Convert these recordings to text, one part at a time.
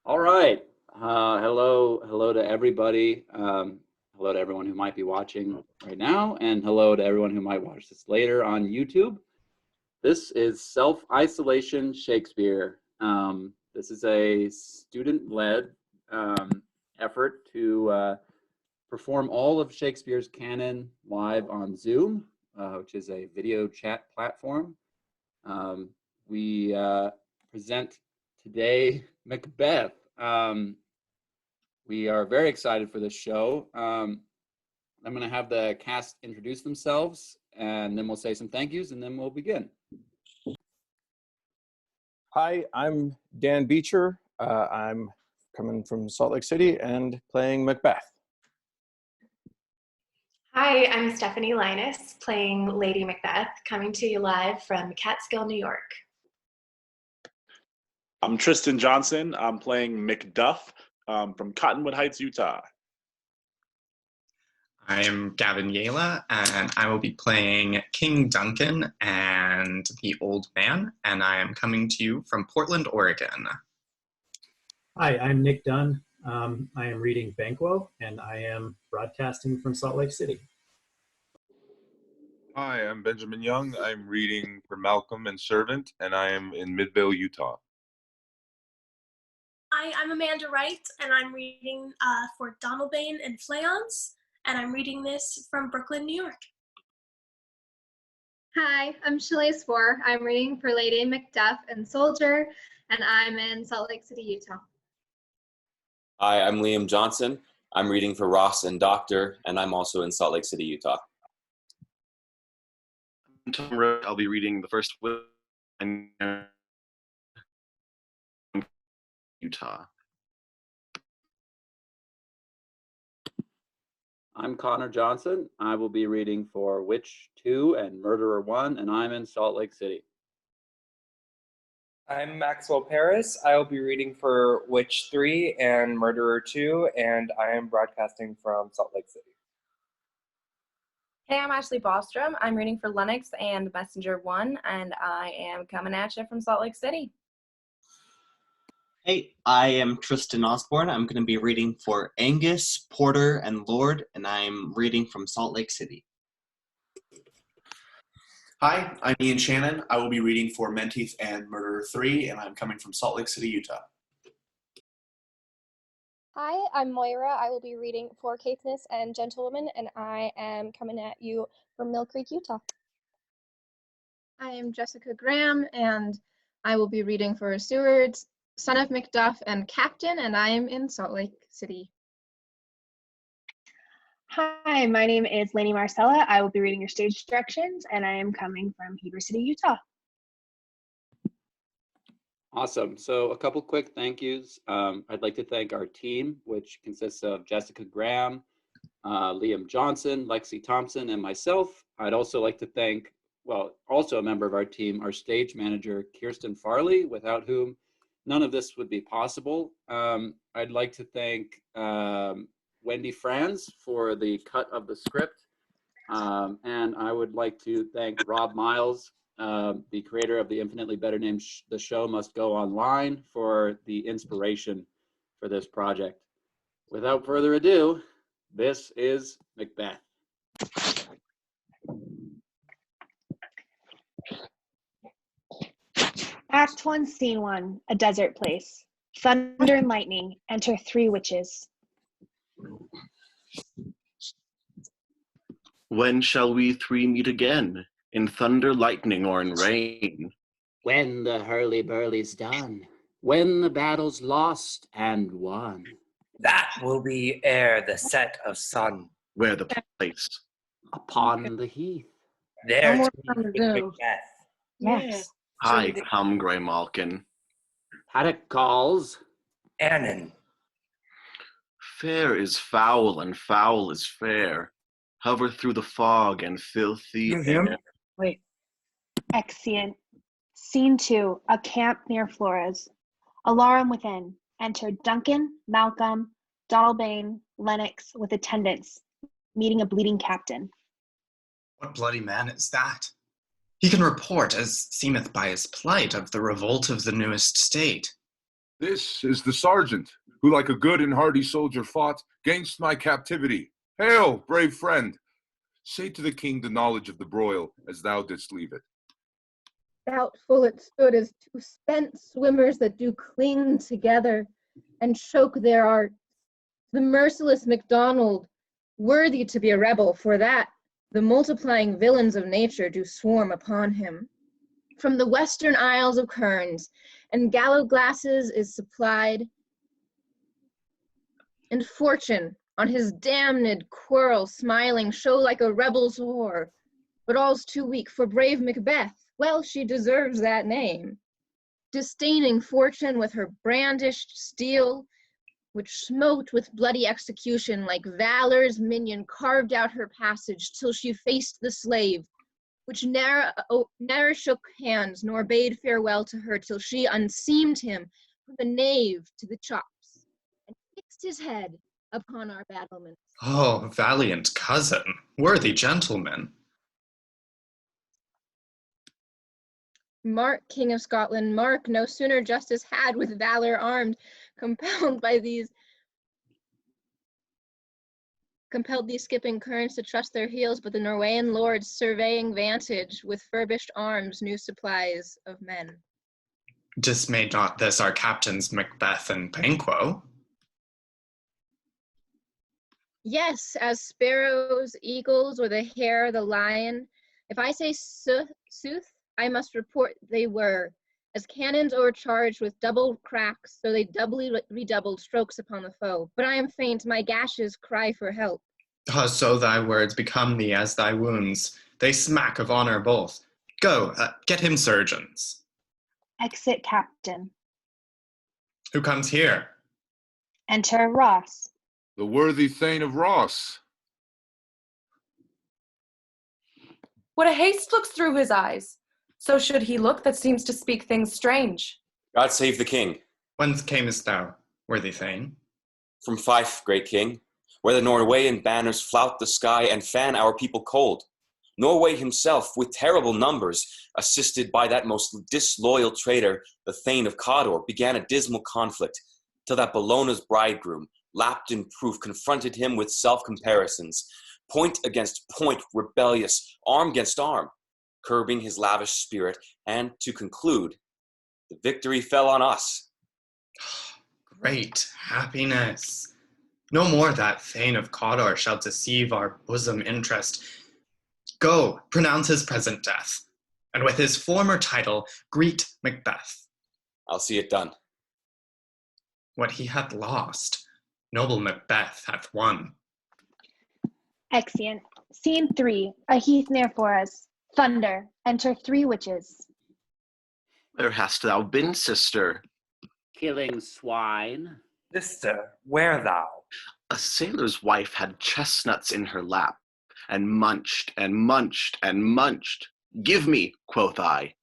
All right. Hello to everybody. Hello to everyone who might be watching right now, and hello to everyone who might watch this later on YouTube. This is Self-Isolation Shakespeare. This is a student-led effort to perform all of Shakespeare's canon live on Zoom, which is a video chat platform. We present today Macbeth. We are very excited for this show. I'm going to have the cast introduce themselves, and then we'll say some thank yous, and then we'll begin. Hi, I'm Dan Beecher. I'm coming from Salt Lake City and playing Macbeth. Hi, I'm Stephanie Linas, playing Lady Macbeth, coming to you live from Catskill, New York. I'm Tristan Johnson. I'm playing Macduff from Cottonwood Heights, Utah. I am Gavin Yehle, and I will be playing King Duncan and the Old Man, and I am coming to you from Portland, Oregon. Hi, I'm Nick Dunn. I am reading Banquo, and I am broadcasting from Salt Lake City. Hi, I'm Benjamin Young. I'm reading for Malcolm and Servant, and I am in Midvale, Utah. Hi, I'm Amanda Wright, and I'm reading for Donalbain and Fleance, and I'm reading this from Brooklyn, New York. Hi, I'm Shelice Warr. I'm reading for Lady Macduff and Soldier, and I'm in Salt Lake City, Utah. Hi, I'm Liam Johnson. I'm reading for Roche and Doctor, and I'm also in Salt Lake City, Utah. I'm Tom Roche. I'll be reading the first will in Utah. I'm Connor Johnson. I will be reading for Witch 2 and Murderer 1, and I'm in Salt Lake City. I'm Maxwell Paris. I will be reading for Witch 3 and Murderer 2, and I am broadcasting from Salt Lake City. Hey, I'm Ashley Bostrom. I'm reading for Lennox and Messenger 1, and I am coming at you from Salt Lake City. Hey, I am Tristan Osborne. I'm going to be reading for Angus, Porter, and Lord, and I'm reading from Salt Lake City. Hi, I'm Ian Shannon. I will be reading for Menteith and Murderer 3, and I'm coming from Salt Lake City, Utah. Hi, I'm Moira. I will be reading for Caithness and Gentlewoman, and I am coming at you from Mill Creek, Utah. I am Jessica Graham, and I will be reading for Siward, Son of Macduff, and Captain, and I am in Salt Lake City. Hi, my name is Lainey Marcella. I will be reading your stage directions, and I am coming from Heber City, Utah. Awesome. So a couple quick thank yous. I'd like to thank our team, which consists of Jessica Graham, Liam Johnson, Lexi Thompson, and myself. I'd also like to thank, well, also a member of our team, our stage manager, Kirsten Farley, without whom none of this would be possible. I'd like to thank Wendy Franz for the cut of the script. And I would like to thank Rob Miles, the creator of the infinitely better name The Show Must Go Online, for the inspiration for this project. Without further ado, this is Macbeth. Act 1, Scene 1, a desert place. Thunder and lightning, enter 3 witches. When shall we three meet again? In thunder, lightning, or in rain? When the hurly-burly's done, when the battle's lost and won. That will be ere the set of sun. Where the place? Upon the heath. There to meet with Macbeth. Yes. Hi, come, Grey Malkin. Paddock calls. Annan. Fair is foul, and foul is fair. Hover through the fog and filthy air. Wait. Exeunt. Scene 2, a camp near Flores. Alarum within. Enter Duncan, Malcolm, Donalbain, Lennox with attendants, meeting a bleeding captain. What bloody man is that? He can report, as seemeth by his plight, of the revolt of the newest state. This is the sergeant, who like a good and hardy soldier fought gainst my captivity. Hail, brave friend! Say to the king the knowledge of the broil, as thou didst leave it. Doubtful it stood as two spent swimmers that do cling together and choke their art. The merciless MacDonald, worthy to be a rebel, for that the multiplying villains of nature do swarm upon him. From the western isles of Kerns, and gallow glasses is supplied, and fortune on his damned quarrel smiling show like a rebel's whore. But all's too weak for brave Macbeth, well she deserves that name. Disdaining fortune with her brandished steel, which smote with bloody execution like valor's minion carved out her passage till she faced the slave, which ne'er shook hands nor bade farewell to her till she unseamed him from the nave to the chops, and fixed his head upon our battlements. Oh, valiant cousin, worthy gentleman. Mark, King of Scotland, Mark, no sooner justice had with valor armed, compelled these skipping currents to trust their heels, but the Norwegian lords surveying vantage with furbished arms new supplies of men. Dismayed not this our captains Macbeth and Banquo? Yes, as sparrows, eagles, or the hare, the lion. If I say sooth, I must report they were, as cannons o'ercharged with double cracks, so they doubly redoubled strokes upon the foe. But I am faint, my gashes cry for help. So thy words become thee as thy wounds. They smack of honor both. Go, get him surgeons. Exit Captain. Who comes here? Enter Ross. The worthy Thane of Ross. What a haste looks through his eyes. So should he look that seems to speak things strange. God save the king. Whence camest thou, worthy Thane? From Fife, great king, where the Norwegian banners flout the sky and fan our people cold. Norway himself, with terrible numbers, assisted by that most disloyal traitor, the Thane of Cawdor, began a dismal conflict, till that Bellona's bridegroom, lapped in proof, confronted him with self-comparisons, point against point, rebellious, arm against arm, curbing his lavish spirit, and to conclude, the victory fell on us. Great happiness. No more that Thane of Cawdor shall deceive our bosom interest. Go, pronounce his present death, and with his former title, greet Macbeth. I'll see it done. What he hath lost, noble Macbeth hath won. Exeunt. Scene 3. A heath near Forres. Thunder. Enter 3 witches. Where hast thou been, sister? Killing swine. Sister, where thou? A sailor's wife had chestnuts in her lap, and munched, and munched, and munched. Give me, quoth I.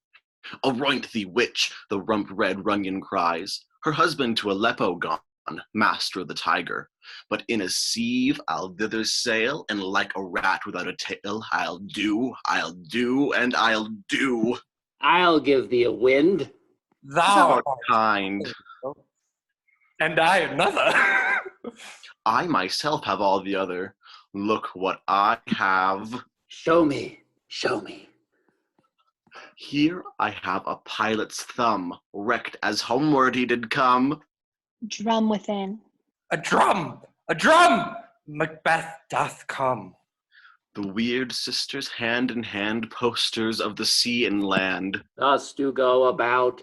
Aroint thee, witch, the rump-red Runyon cries. Her husband to Aleppo gone, master of the tiger. But in a sieve I'll thither sail, and like a rat without a tail, I'll do, and I'll do. I'll give thee a wind. Thou art kind. And I another. I myself have all the other. Look what I have. Show me, show me. Here I have a pilot's thumb, wrecked as homeward he did come. Drum within. A drum! A drum! Macbeth doth come. The weird sisters hand in hand, posters of the sea and land. Thus do go about,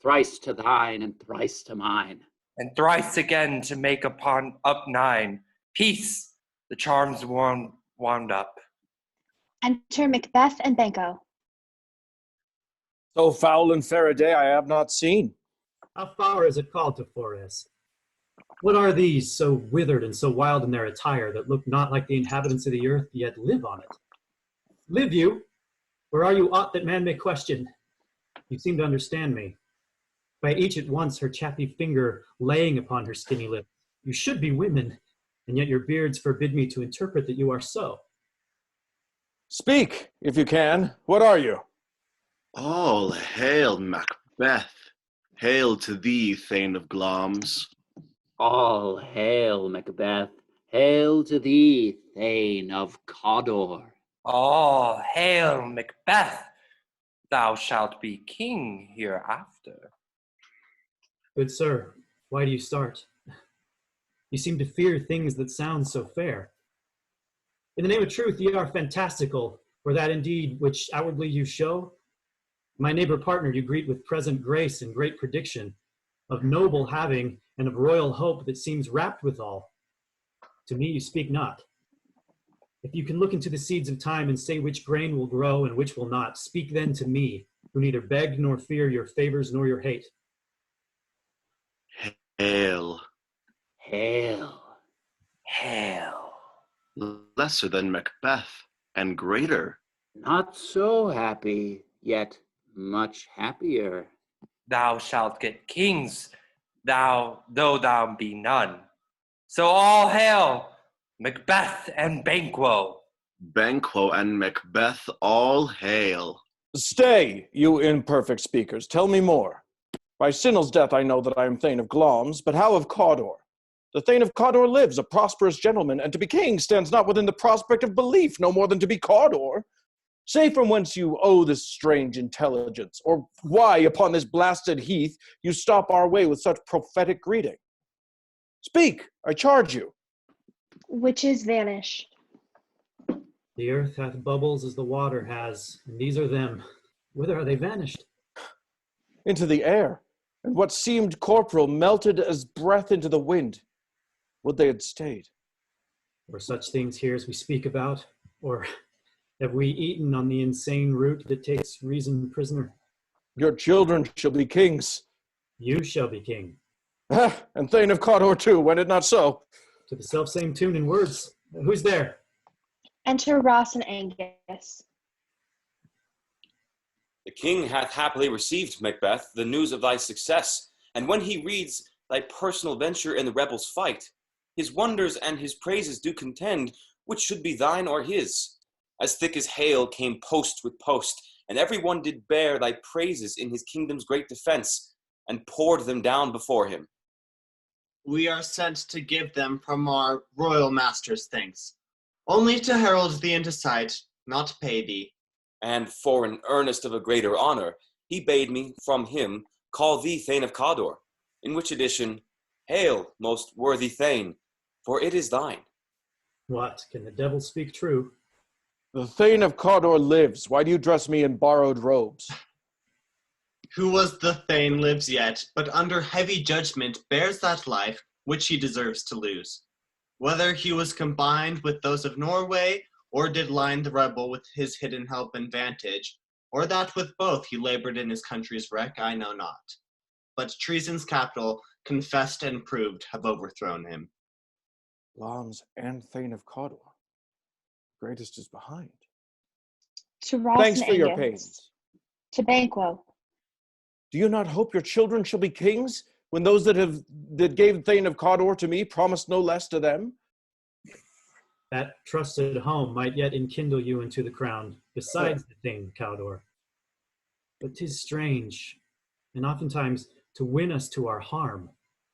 thrice to thine and thrice to mine. And thrice again to make up 9. Peace! The charms wound up. Enter Macbeth and Banquo. So foul and fair a day I have not seen. How far is it called to Forres? What are these, so withered and so wild in their attire, that look not like the inhabitants of the earth, yet live on it? Live you? Or are you aught that man may question? You seem to understand me. By each at once her chappy finger laying upon her skinny lip. You should be women, and yet your beards forbid me to interpret that you are so. Speak, if you can. What are you? All hail, Macbeth. Hail to thee, Thane of Glamis. All hail, Macbeth. Hail to thee, Thane of Cawdor. All hail, Macbeth! Thou shalt be king hereafter. Good sir, why do you start? You seem to fear things that sound so fair. In the name of truth, ye are fantastical, for that indeed which outwardly you show. My neighbor partner you greet with present grace and great prediction, of noble having and of royal hope that seems wrapped withal. To me you speak not. If you can look into the seeds of time and say which grain will grow and which will not, speak then to me, who neither beg nor fear your favors nor your hate. Hail. Hail. Hail. Lesser than Macbeth, and greater. Not so happy, yet much happier. Thou shalt get kings, though thou be none. So all hail, Macbeth and Banquo. Banquo and Macbeth, all hail. Stay, you imperfect speakers, tell me more. By Sinel's death I know that I am Thane of Glamis, but how of Cawdor? The Thane of Cawdor lives, a prosperous gentleman, and to be king stands not within the prospect of belief, no more than to be Cawdor. Say from whence you owe this strange intelligence, or why upon this blasted heath you stop our way with such prophetic greeting. Speak, I charge you. Witches vanish. The earth hath bubbles as the water has, and these are them. Whither are they vanished? Into the air, and what seemed corporal melted as breath into the wind. Would they had stayed. Or such things here as we speak about, or have we eaten on the insane root that takes reason prisoner? Your children shall be kings. You shall be king. And Thane of Cawdor too, when it not so. To the self-same tune in words. Who's there? Enter Roche and Angus. The king hath happily received, Macbeth, the news of thy success, and when he reads thy personal venture in the rebels' fight, his wonders and his praises do contend, which should be thine or his. As thick as hail came post with post, and every one did bear thy praises in his kingdom's great defense, and poured them down before him. We are sent to give them from our royal master's thanks, only to herald thee into sight, not to pay thee. And for an earnest of a greater honor, he bade me from him call thee Thane of Cawdor, in which addition, hail, most worthy Thane, for it is thine. What, can the devil speak true? The Thane of Cawdor lives. Why do you dress me in borrowed robes? Who was the Thane lives yet, but under heavy judgment bears that life which he deserves to lose. Whether he was combined with those of Norway, or did line the rebel with his hidden help and vantage, or that with both he labored in his country's wreck, I know not. But treason's capital, confessed and proved, have overthrown him. Glamis and Thane of Cawdor. Greatest is behind. To Roche Thanks and for your Angus. pains. To Banquo. Do you not hope your children shall be kings, when those that gave Thane of Cawdor to me promised no less to them? That trusted home might yet enkindle you into the crown, besides the Thane of Cawdor. But 'tis strange, and oftentimes to win us to our harm,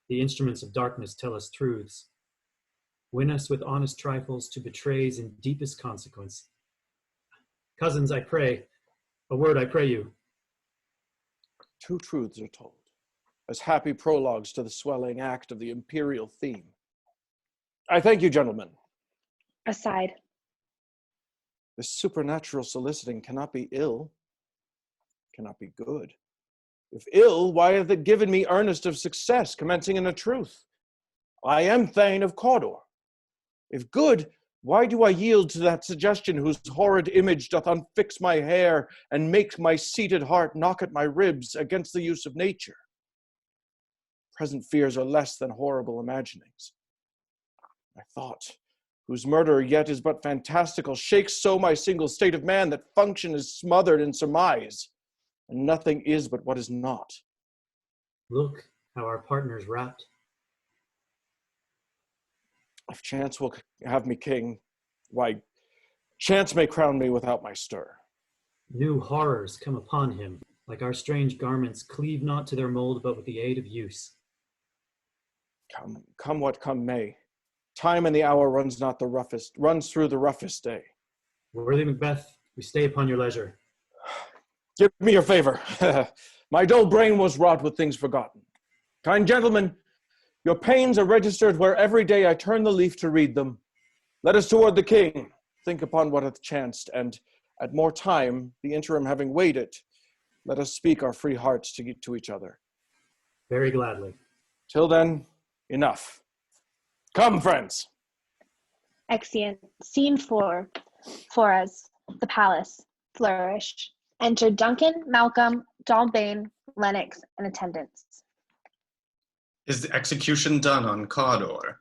the instruments of darkness tell us truths. Win us with honest trifles to betrays in deepest consequence. Cousins, I pray, a word I pray you. Two truths are told, as happy prologues to the swelling act of the imperial theme. I thank you, gentlemen. Aside. This supernatural soliciting cannot be ill, cannot be good. If ill, why hath it given me earnest of success, commencing in a truth? I am Thane of Cawdor. If good, why do I yield to that suggestion whose horrid image doth unfix my hair and make my seated heart knock at my ribs against the use of nature? Present fears are less than horrible imaginings. My thought, whose murder yet is but fantastical, shakes so my single state of man that function is smothered in surmise, and nothing is but what is not. Look how our partner's wrapped. If chance will have me king, why, chance may crown me without my stir. New horrors come upon him, like our strange garments, cleave not to their mold, but with the aid of use. Come what come may. Time and the hour runs through the roughest day. Worthy Macbeth, we stay upon your leisure. Give me your favor. My dull brain was wrought with things forgotten. Kind gentlemen, your pains are registered where every day I turn the leaf to read them. Let us toward the king, think upon what hath chanced, and at more time, the interim having weighed it, let us speak our free hearts to each other. Very gladly. Till then, enough. Come, friends. Exeunt. Scene 4. Flores, the palace. Flourish. Enter Duncan, Malcolm, Donalbain, Lennox, and attendants. Is the execution done on Cawdor?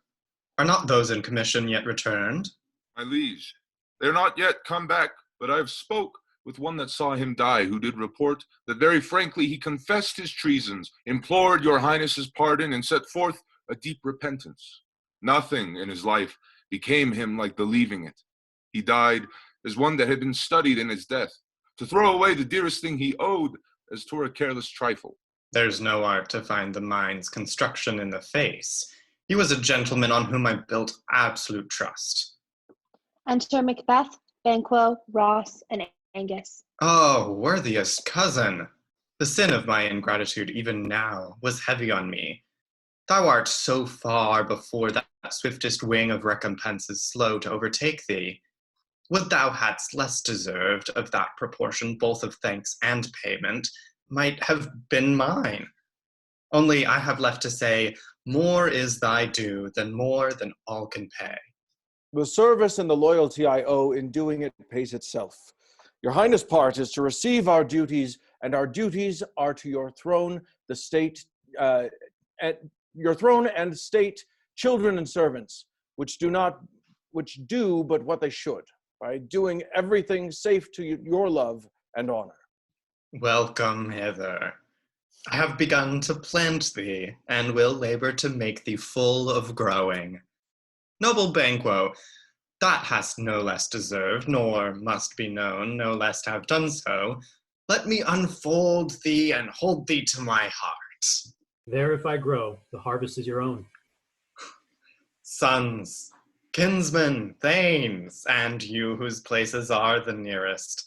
Are not those in commission yet returned? My liege, they are not yet come back, but I have spoke with one that saw him die, who did report that very frankly he confessed his treasons, implored your highness's pardon, and set forth a deep repentance. Nothing in his life became him like the leaving it. He died as one that had been studied in his death, to throw away the dearest thing he owed as 'twere a careless trifle. There's no art to find the mind's construction in the face. He was a gentleman on whom I built absolute trust. Enter Macbeth, Banquo, Roche, and Angus. Oh, worthiest cousin! The sin of my ingratitude even now was heavy on me. Thou art so far before that swiftest wing of recompense is slow to overtake thee. Would thou hadst less deserved of that proportion both of thanks and payment might have been mine. Only I have left to say, more is thy due than more than all can pay. The service and the loyalty I owe in doing it pays itself. Your highness' part is to receive our duties, and our duties are to your throne, the state, your throne and state, children and servants, which do but what they should, by doing everything safe to your love and honor. Welcome hither. I have begun to plant thee, and will labor to make thee full of growing. Noble Banquo, that hast no less deserved, nor must be known, no less have done so. Let me unfold thee and hold thee to my heart. There if I grow, the harvest is your own. Sons, kinsmen, thanes, and you whose places are the nearest,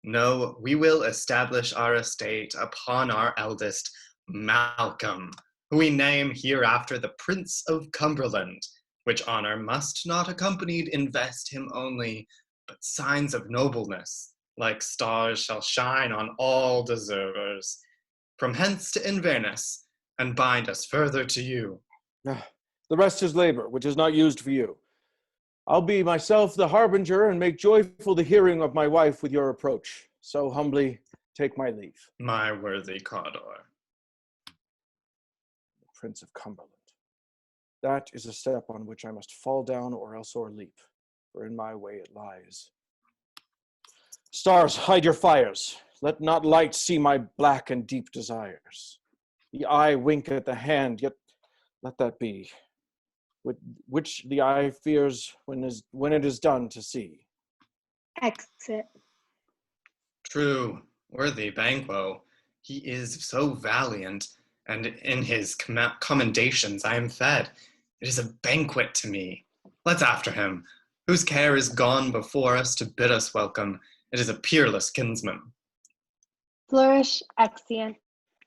no, we will establish our estate upon our eldest, Malcolm, who we name hereafter the Prince of Cumberland, which honor must not accompanied invest him only, but signs of nobleness, like stars, shall shine on all deservers, from hence to Inverness, and bind us further to you. The rest is labor, which is not used for you. I'll be myself the harbinger and make joyful the hearing of my wife with your approach. So humbly take my leave. My worthy Cawdor. The Prince of Cumberland. That is a step on which I must fall down or else o'erleap, for in my way it lies. Stars, hide your fires. Let not light see my black and deep desires. The eye wink at the hand, yet let that be. Which the eye fears when it is done to see. Exit. True, worthy Banquo, he is so valiant, and in his commendations I am fed. It is a banquet to me. Let's after him, whose care is gone before us to bid us welcome. It is a peerless kinsman. Flourish. Exeunt.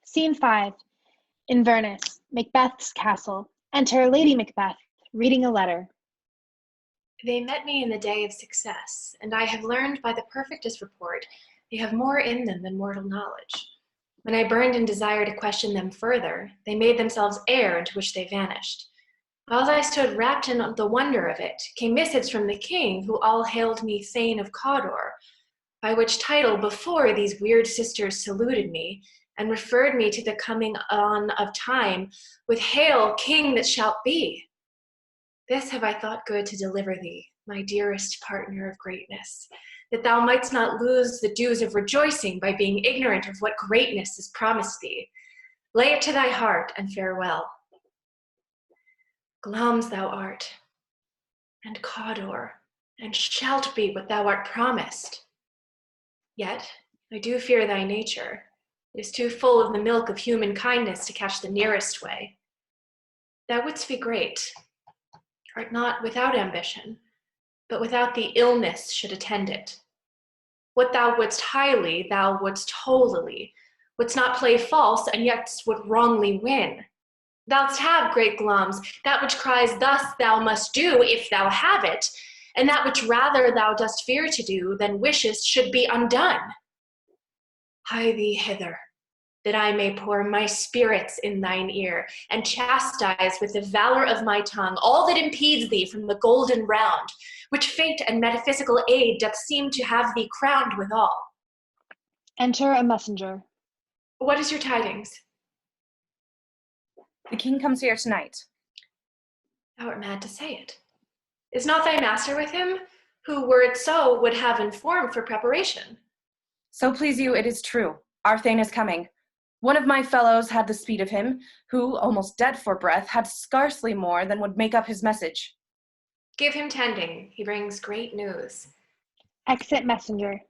Scene 5. Inverness, Macbeth's castle. Enter Lady Macbeth, reading a letter. They met me in the day of success, and I have learned by the perfectest report they have more in them than mortal knowledge. When I burned in desire to question them further, they made themselves air into which they vanished. While I stood wrapped in the wonder of it, came missives from the king, who all hailed me Thane of Cawdor, by which title before these weird sisters saluted me, and referred me to the coming on of time, with Hail, King that shalt be. This have I thought good to deliver thee, my dearest partner of greatness, that thou mightst not lose the dues of rejoicing by being ignorant of what greatness is promised thee. Lay it to thy heart, and farewell. Glamis thou art, and Cawdor, and shalt be what thou art promised. Yet I do fear thy nature, It is too full of the milk of human kindness to catch the nearest way. Thou wouldst be great, art not without ambition, but without the illness should attend it. What thou wouldst highly, thou wouldst holily, wouldst not play false, and yet would wrongly win. Thou'dst have great glums, that which cries thus thou must do if thou have it, and that which rather thou dost fear to do than wishest should be undone. Hie thee hither, that I may pour my spirits in thine ear, and chastise with the valor of my tongue all that impedes thee from the golden round, which fate and metaphysical aid doth seem to have thee crowned withal. Enter a messenger. What is your tidings? The king comes here tonight. Thou art mad to say it. Is not thy master with him, who, were it so, would have informed for preparation? So please you, it is true. Our Thane is coming. One of my fellows had the speed of him, who, almost dead for breath, had scarcely more than would make up his message. Give him tending, he brings great news. Exit messenger.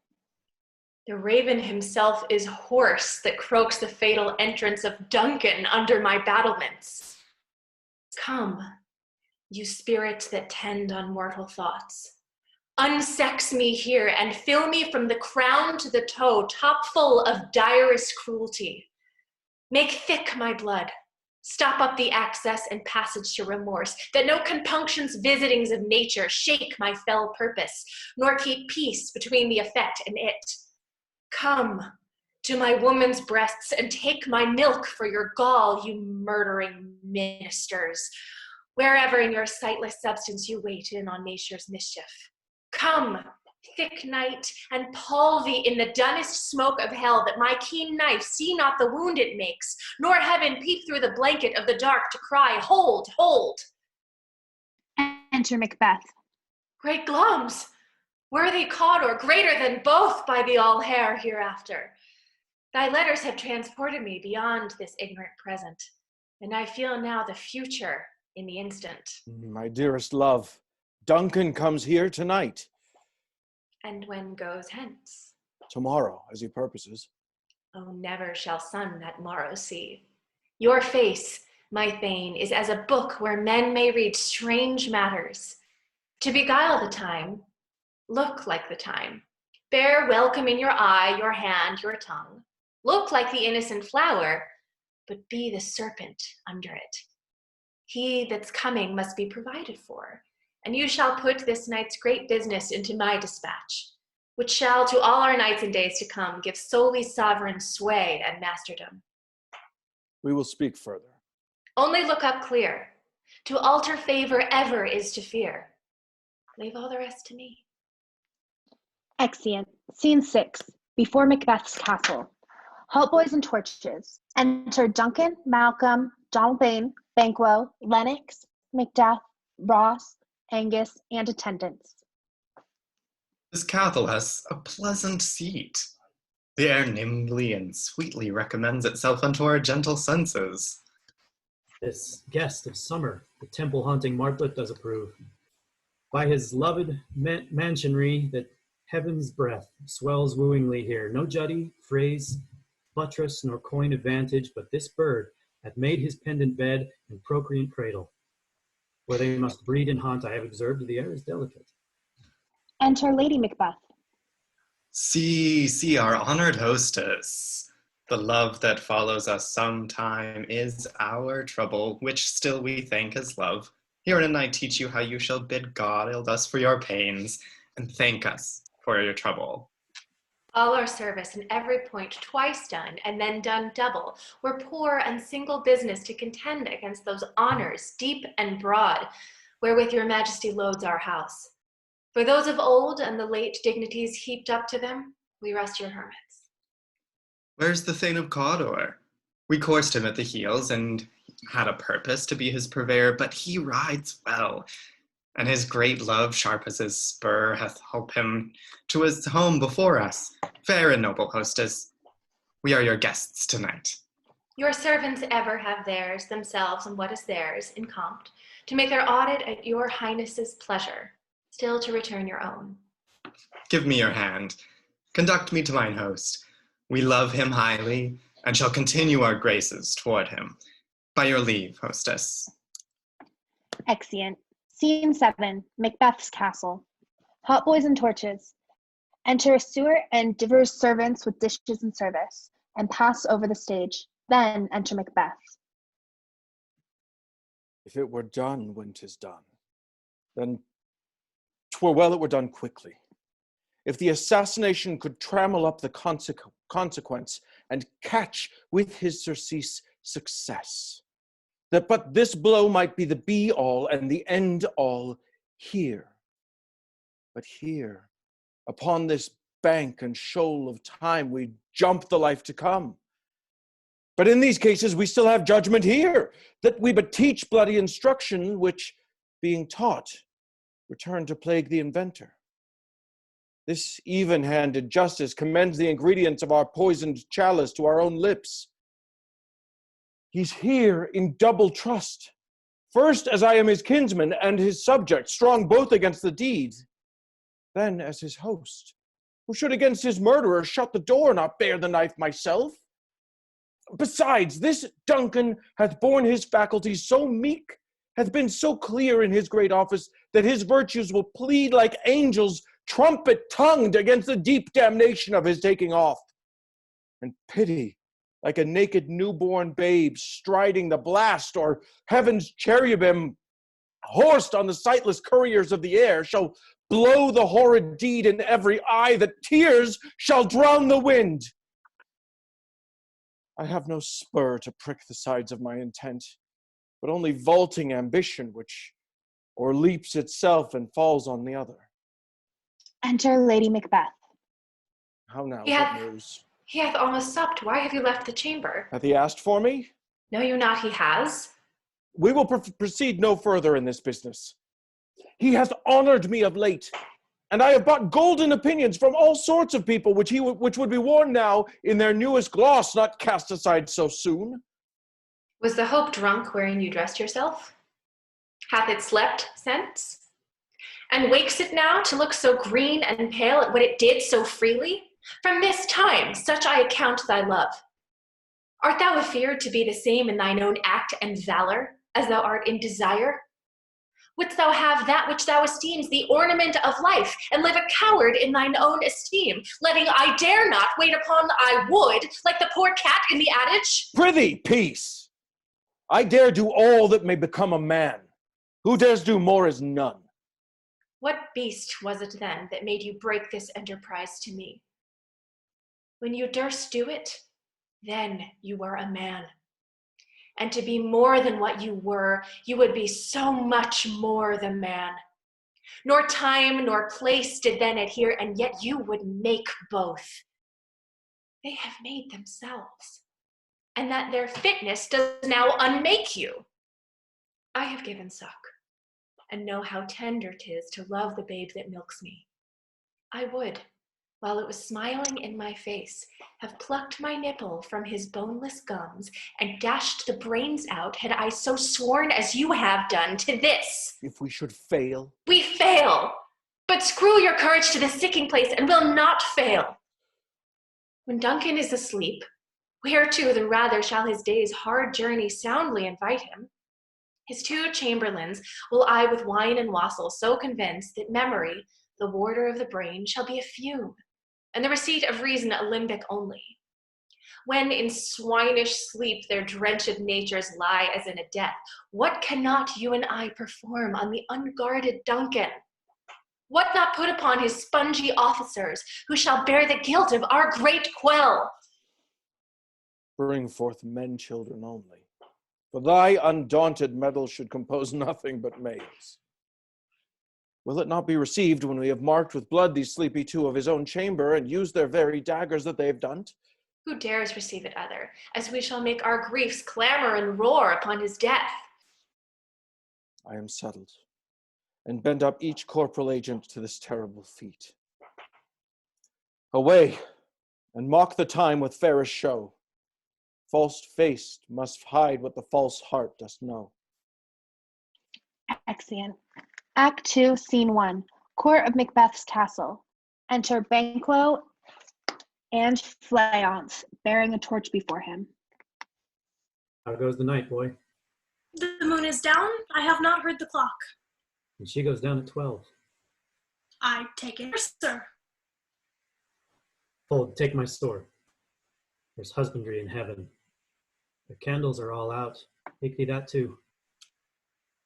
The raven himself is hoarse that croaks the fatal entrance of Duncan under my battlements. Come, you spirits that tend on mortal thoughts. Unsex me here and fill me from the crown to the toe, top full of direst cruelty. Make thick my blood, stop up the access and passage to remorse, that no compunction's visitings of nature shake my fell purpose, nor keep peace between the effect and it. Come to my woman's breasts and take my milk for your gall, you murdering ministers, wherever in your sightless substance you wait in on nature's mischief. Come, thick night, and pall thee in the dunnest smoke of hell, that my keen knife see not the wound it makes, nor heaven peep through the blanket of the dark to cry, hold, hold. Enter Macbeth. Great glums, worthy Cawdor, greater than both by the all-hair hereafter. Thy letters have transported me beyond this ignorant present, and I feel now the future in the instant. My dearest love, Duncan comes here tonight. And when goes hence? Tomorrow, as he purposes. Oh, never shall sun that morrow see. Your face, my Thane, is as a book where men may read strange matters. To beguile the time, look like the time. Bear welcome in your eye, your hand, your tongue. Look like the innocent flower, but be the serpent under it. He that's coming must be provided for, and you shall put this night's great business into my dispatch, which shall to all our nights and days to come give solely sovereign sway and masterdom. We will speak further. Only look up clear. To alter favor ever is to fear. Leave all the rest to me. Exeunt. Scene 6. Before Macbeth's castle. Halt boys and torches. Enter Duncan, Malcolm, Donalbain, Banquo, Lennox, Macduff, Roche, Angus, and attendants. This castle has a pleasant seat. The air nimbly and sweetly recommends itself unto our gentle senses. This guest of summer, the temple-haunting martlet does approve. By his loved mansionry that heaven's breath swells wooingly here, no jutty, phrase, buttress, nor coin advantage, but this bird hath made his pendant bed and procreant cradle. Where they must breed and haunt, I have observed the air is delicate. Enter Lady Macbeth. See our honored hostess. The love that follows us sometime is our trouble, which still we thank as love. Herein I teach you how you shall bid God ill us for your pains, and thank us for your trouble. All our service in every point twice done, and then done double, were poor and single business to contend against those honors, deep and broad, wherewith your majesty loads our house. For those of old and the late dignities heaped up to them, we rest your hermits. Where's the Thane of Cawdor? We coursed him at the heels, and had a purpose to be his purveyor, but he rides well, and his great love, sharp as his spur, hath holp him to his home before us. Fair and noble hostess, we are your guests tonight. Your servants ever have theirs, themselves, and what is theirs, in compt, to make their audit at your highness's pleasure, still to return your own. Give me your hand. Conduct me to mine host. We love him highly, and shall continue our graces toward him. By your leave, hostess. Exeunt. Scene 7, Macbeth's castle. Hot boys and torches. Enter Siward and divers servants with dishes and service, and pass over the stage. Then enter Macbeth. If it were done when 'tis done, then 'twere well it were done quickly. If the assassination could trammel up the consequence and catch with his surcease success, that but this blow might be the be-all and the end-all here. But here, upon this bank and shoal of time, we jump the life to come. But in these cases, we still have judgment here, that we but teach bloody instruction, which, being taught, return to plague the inventor. This even-handed justice commends the ingredients of our poisoned chalice to our own lips. He's here in double trust. First, as I am his kinsman and his subject, strong both against the deed. Then as his host, who should against his murderer shut the door, not bear the knife myself. Besides, this Duncan hath borne his faculties so meek, hath been so clear in his great office, that his virtues will plead like angels, trumpet-tongued against the deep damnation of his taking off. And pity, like a naked newborn babe striding the blast, or heaven's cherubim, horsed on the sightless couriers of the air, shall blow the horrid deed in every eye, that tears shall drown the wind. I have no spur to prick the sides of my intent, but only vaulting ambition, which o'erleaps itself and falls on the other. Enter Lady Macbeth. How now, He what hath- news? He hath almost supped. Why have you left the chamber? Hath he asked for me? Know you not he has? We will proceed no further in this business. He hath honored me of late, and I have bought golden opinions from all sorts of people, which would be worn now in their newest gloss, not cast aside so soon. Was the hope drunk wherein you dressed yourself? Hath it slept since? And wakes it now to look so green and pale at what it did so freely? From this time, such I account thy love. Art thou afeard to be the same in thine own act and valor, as thou art in desire? Wouldst thou have that which thou esteems the ornament of life, and live a coward in thine own esteem, letting I dare not wait upon I would, like the poor cat in the adage? Prithee, peace! I dare do all that may become a man. Who dares do more is none. What beast was it then that made you break this enterprise to me? When you durst do it, then you were a man. And to be more than what you were, you would be so much more the man. Nor time nor place did then adhere, and yet you would make both. They have made themselves, and that their fitness does now unmake you. I have given suck, and know how tender 'tis to love the babe that milks me. I would, while it was smiling in my face, have plucked my nipple from his boneless gums and dashed the brains out, had I so sworn as you have done to this. If we should fail, We fail, but screw your courage to the sticking place and will not fail. When Duncan is asleep, whereto the rather shall his day's hard journey soundly invite him? His 2 chamberlains will I with wine and wassail so convince that memory, the warder of the brain, shall be a fume, and the receipt of reason a limbic only. When in swinish sleep their drenched natures lie as in a death, what cannot you and I perform on the unguarded Duncan? What not put upon his spongy officers, who shall bear the guilt of our great quell? bring forth men children only. For thy undaunted mettle should compose nothing but males. Will it not be received when we have marked with blood these sleepy 2 of his own chamber, and used their very daggers that they have done? Who dares receive it other, as we shall make our griefs clamor and roar upon his death? I am settled, and bend up each corporal agent to this terrible feat. Away, and mock the time with fairest show. False-faced must hide what the false heart does know. Exeunt. Act 2, Scene 1. Court of Macbeth's castle. Enter Banquo and Fleance, bearing a torch before him. How goes the night, boy? The moon is down. I have not heard the clock. And she goes down at 12. I take it, sir. Hold, take my sword. There's husbandry in heaven. The candles are all out. Take thee that too.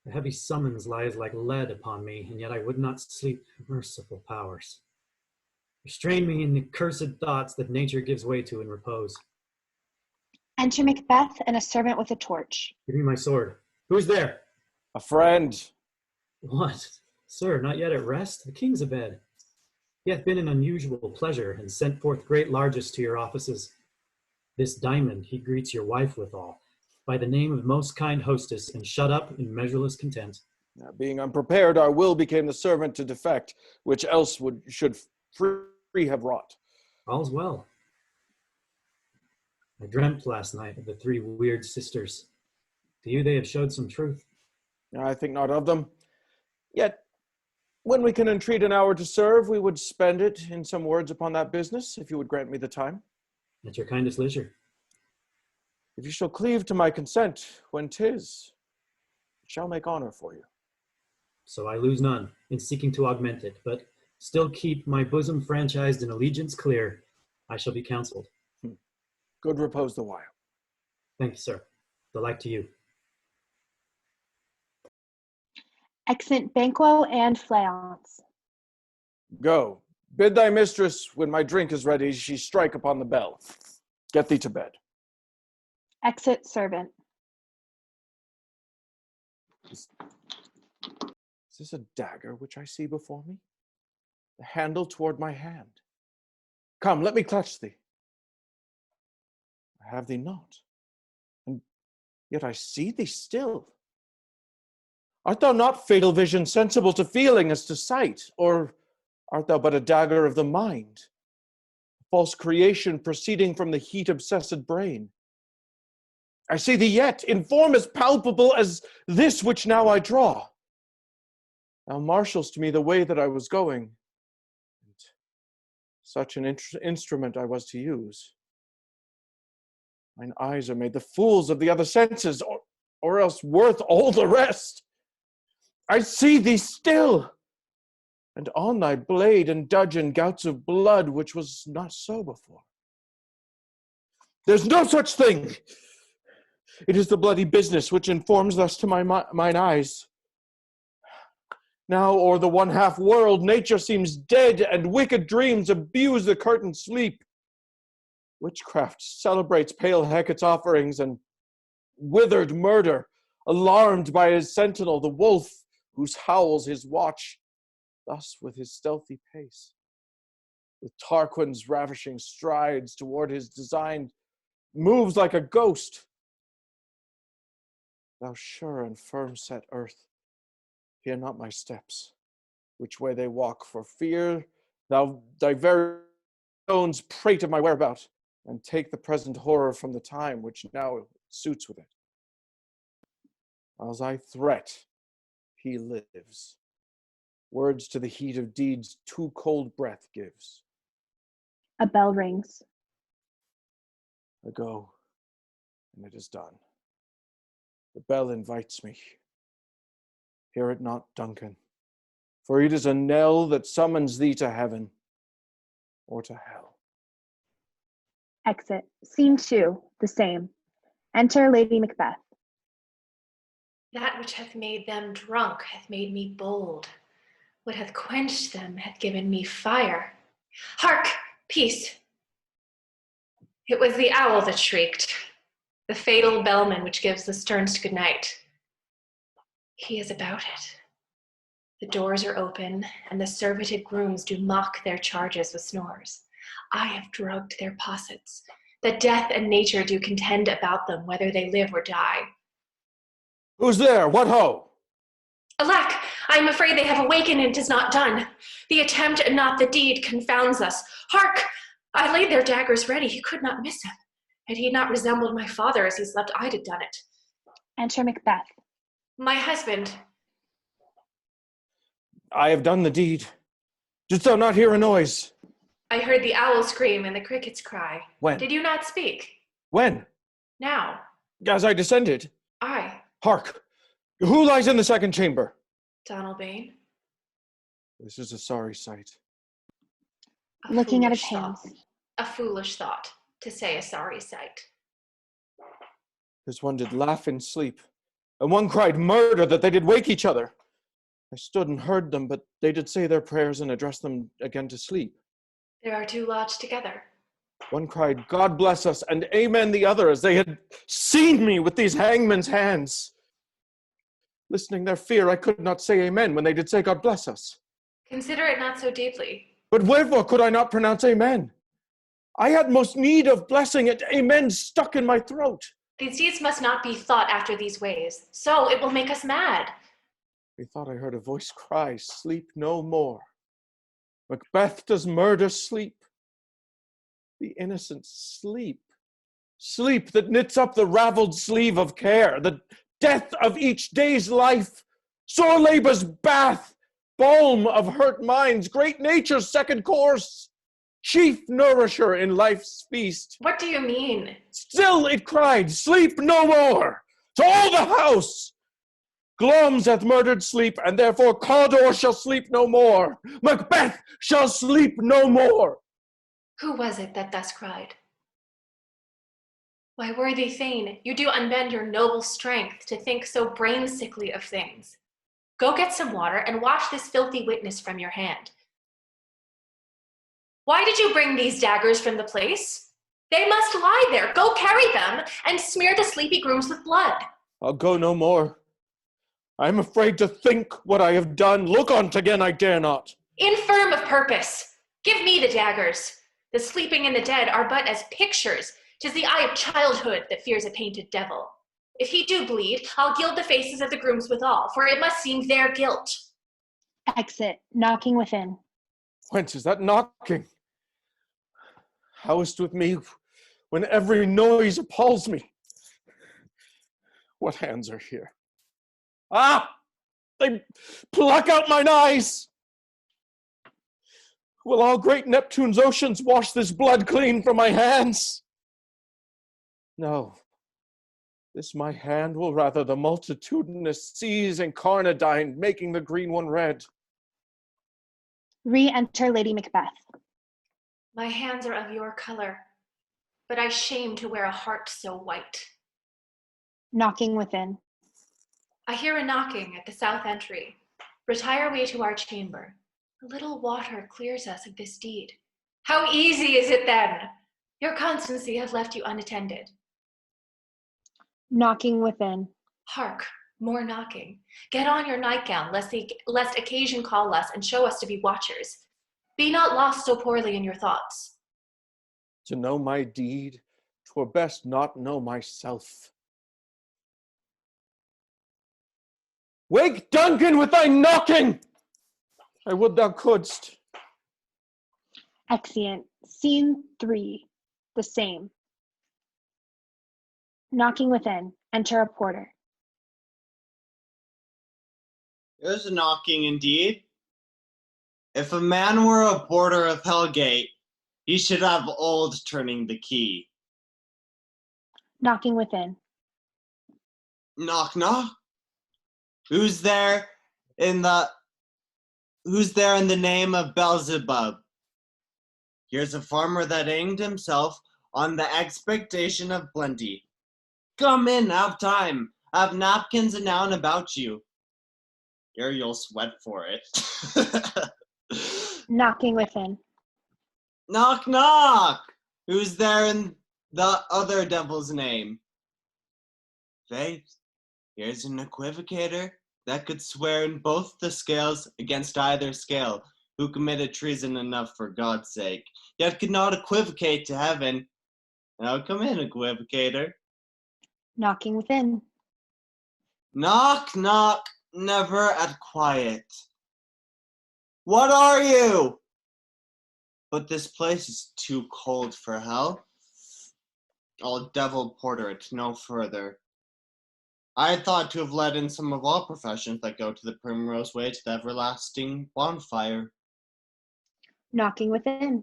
A heavy summons lies like lead upon me, and yet I would not sleep. Merciful powers, restrain me in the cursed thoughts that nature gives way to in repose. Enter Macbeth and a servant with a torch. Give me my sword. Who's there? A friend. What? Sir, not yet at rest? The king's abed. He hath been an unusual pleasure, and sent forth great largesse to your offices. This diamond he greets your wife withal, by the name of most kind hostess, and shut up in measureless content. Now, being unprepared, our will became the servant to defect, which else should free have wrought. All's well. I dreamt last night of the 3 weird sisters. To you they have showed some truth. I think not of them. Yet, when we can entreat an hour to serve, we would spend it in some words upon that business, if you would grant me the time. At your kindest leisure. If you shall cleave to my consent when 'tis, it shall make honor for you. So I lose none in seeking to augment it, but still keep my bosom franchised and allegiance clear. I shall be counseled. Good repose the while. Thank you, sir. The like to you. Exit Banquo and Fleance. Go, bid thy mistress, when my drink is ready, she strike upon the bell. Get thee to bed. Exit servant. Is this a dagger which I see before me? The handle toward my hand. Come, let me clutch thee. I have thee not, and yet I see thee still. Art thou not, fatal vision, sensible to feeling as to sight, or art thou but a dagger of the mind, a false creation proceeding from the heat-obsessed brain? I see thee yet, in form as palpable as this which now I draw. Thou marshals to me the way that I was going, and such an instrument I was to use. Mine eyes are made the fools of the other senses, or else worth all the rest. I see thee still, and on thy blade and dudgeon gouts of blood, which was not so before. There's no such thing. It is the bloody business which informs thus to mine eyes. Now o'er the 1/2 world nature seems dead, and wicked dreams abuse the curtained sleep. Witchcraft celebrates pale Hecate's offerings, and withered murder, alarmed by his sentinel, the wolf, whose howls his watch, thus with his stealthy pace, with Tarquin's ravishing strides toward his design, moves like a ghost. Thou sure and firm-set earth, hear not my steps, which way they walk, for fear thy very stones prate of my whereabout, and take the present horror from the time which now suits with it. Whiles I threat, he lives. Words to the heat of deeds too cold breath gives. A bell rings. I go, and it is done. The bell invites me. Hear it not, Duncan, for it is a knell that summons thee to heaven or to hell. Exit. Scene 2, the same. Enter Lady Macbeth. That which hath made them drunk hath made me bold. What hath quenched them hath given me fire. Hark! Peace! It was the owl that shrieked, the fatal bellman which gives the sterns good night. He is about it. The doors are open, and the servited grooms do mock their charges with snores. I have drugged their possets, that death and nature do contend about them, whether they live or die. Who's there? What ho? Alack, I am afraid they have awakened and 'tis not done. The attempt and not the deed confounds us. Hark! I laid their daggers ready, he could not miss him. Had he not resembled my father as he slept, I'd have done it. Enter Macbeth. My husband. I have done the deed. Didst thou not hear a noise? I heard the owl scream and the crickets cry. When? Did you not speak? When? Now. As I descended. I. Hark! Who lies in the second chamber? Donalbain. This is a sorry sight. Looking at his hands. A foolish thought, to say a sorry sight. As one did laugh in sleep, and one cried murder that they did wake each other. I stood and heard them, but they did say their prayers and address them again to sleep. There are two lodged together. One cried, God bless us, and amen the other, as they had seen me with these hangman's hands. Listening their fear, I could not say amen when they did say God bless us. Consider it not so deeply. But wherefore could I not pronounce amen? I had most need of blessing, and amen stuck in my throat. These deeds must not be thought after these ways, so it will make us mad. Methought I heard a voice cry, sleep no more. Macbeth does murder sleep. The innocent sleep. Sleep that knits up the raveled sleeve of care, the death of each day's life, sore labor's bath, balm of hurt minds, great nature's second course, chief nourisher in life's feast. What do you mean? Still it cried, sleep no more, to all the house. Glamis hath murdered sleep, and therefore Cawdor shall sleep no more. Macbeth shall sleep no more. Who was it that thus cried? Why, worthy Thane, you do unbend your noble strength to think so brain-sickly of things. Go get some water and wash this filthy witness from your hand. Why did you bring these daggers from the place? They must lie there. Go carry them and smear the sleepy grooms with blood. I'll go no more. I am afraid to think what I have done. Look on't again I dare not. Infirm of purpose, give me the daggers. The sleeping and the dead are but as pictures. 'Tis the eye of childhood that fears a painted devil. If he do bleed, I'll gild the faces of the grooms withal, for it must seem their guilt. Exit, knocking within. Whence is that knocking? How is't with me when every noise appalls me? What hands are here? Ah! They pluck out mine eyes! Will all great Neptune's oceans wash this blood clean from my hands? No. This my hand will rather the multitudinous seas incarnadine, making the green one red. Re-enter Lady Macbeth. My hands are of your color, but I shame to wear a heart so white. Knocking within. I hear a knocking at the south entry. Retire we to our chamber. A little water clears us of this deed. How easy is it then? Your constancy hath left you unattended. Knocking within. Hark, more knocking. Get on your nightgown, lest occasion call us and show us to be watchers. Be not lost so poorly in your thoughts. To know my deed, 'twere best not know myself. Wake Duncan with thy knocking! I would thou couldst. Exeunt. Scene 3. The same. Knocking within. Enter a porter. There's a knocking indeed. If a man were a porter of Hellgate, he should have old turning the key. Knocking within. Knock, knock. Who's there in the name of Beelzebub? Here's a farmer that hanged himself on the expectation of plenty. Come in, have time. Have napkins enow about you. Here you'll sweat for it. Knocking within. Knock, knock. Who's there in the other devil's name? Faith, here's an equivocator that could swear in both the scales against either scale, who committed treason enough for God's sake, yet could not equivocate to heaven. Now come in, equivocator. Knocking within. Knock, knock, never at quiet. What are you? But this place is too cold for hell. I'll devil porter it no further. I had thought to have let in some of all professions that go to the primrose way to the everlasting bonfire. Knocking within.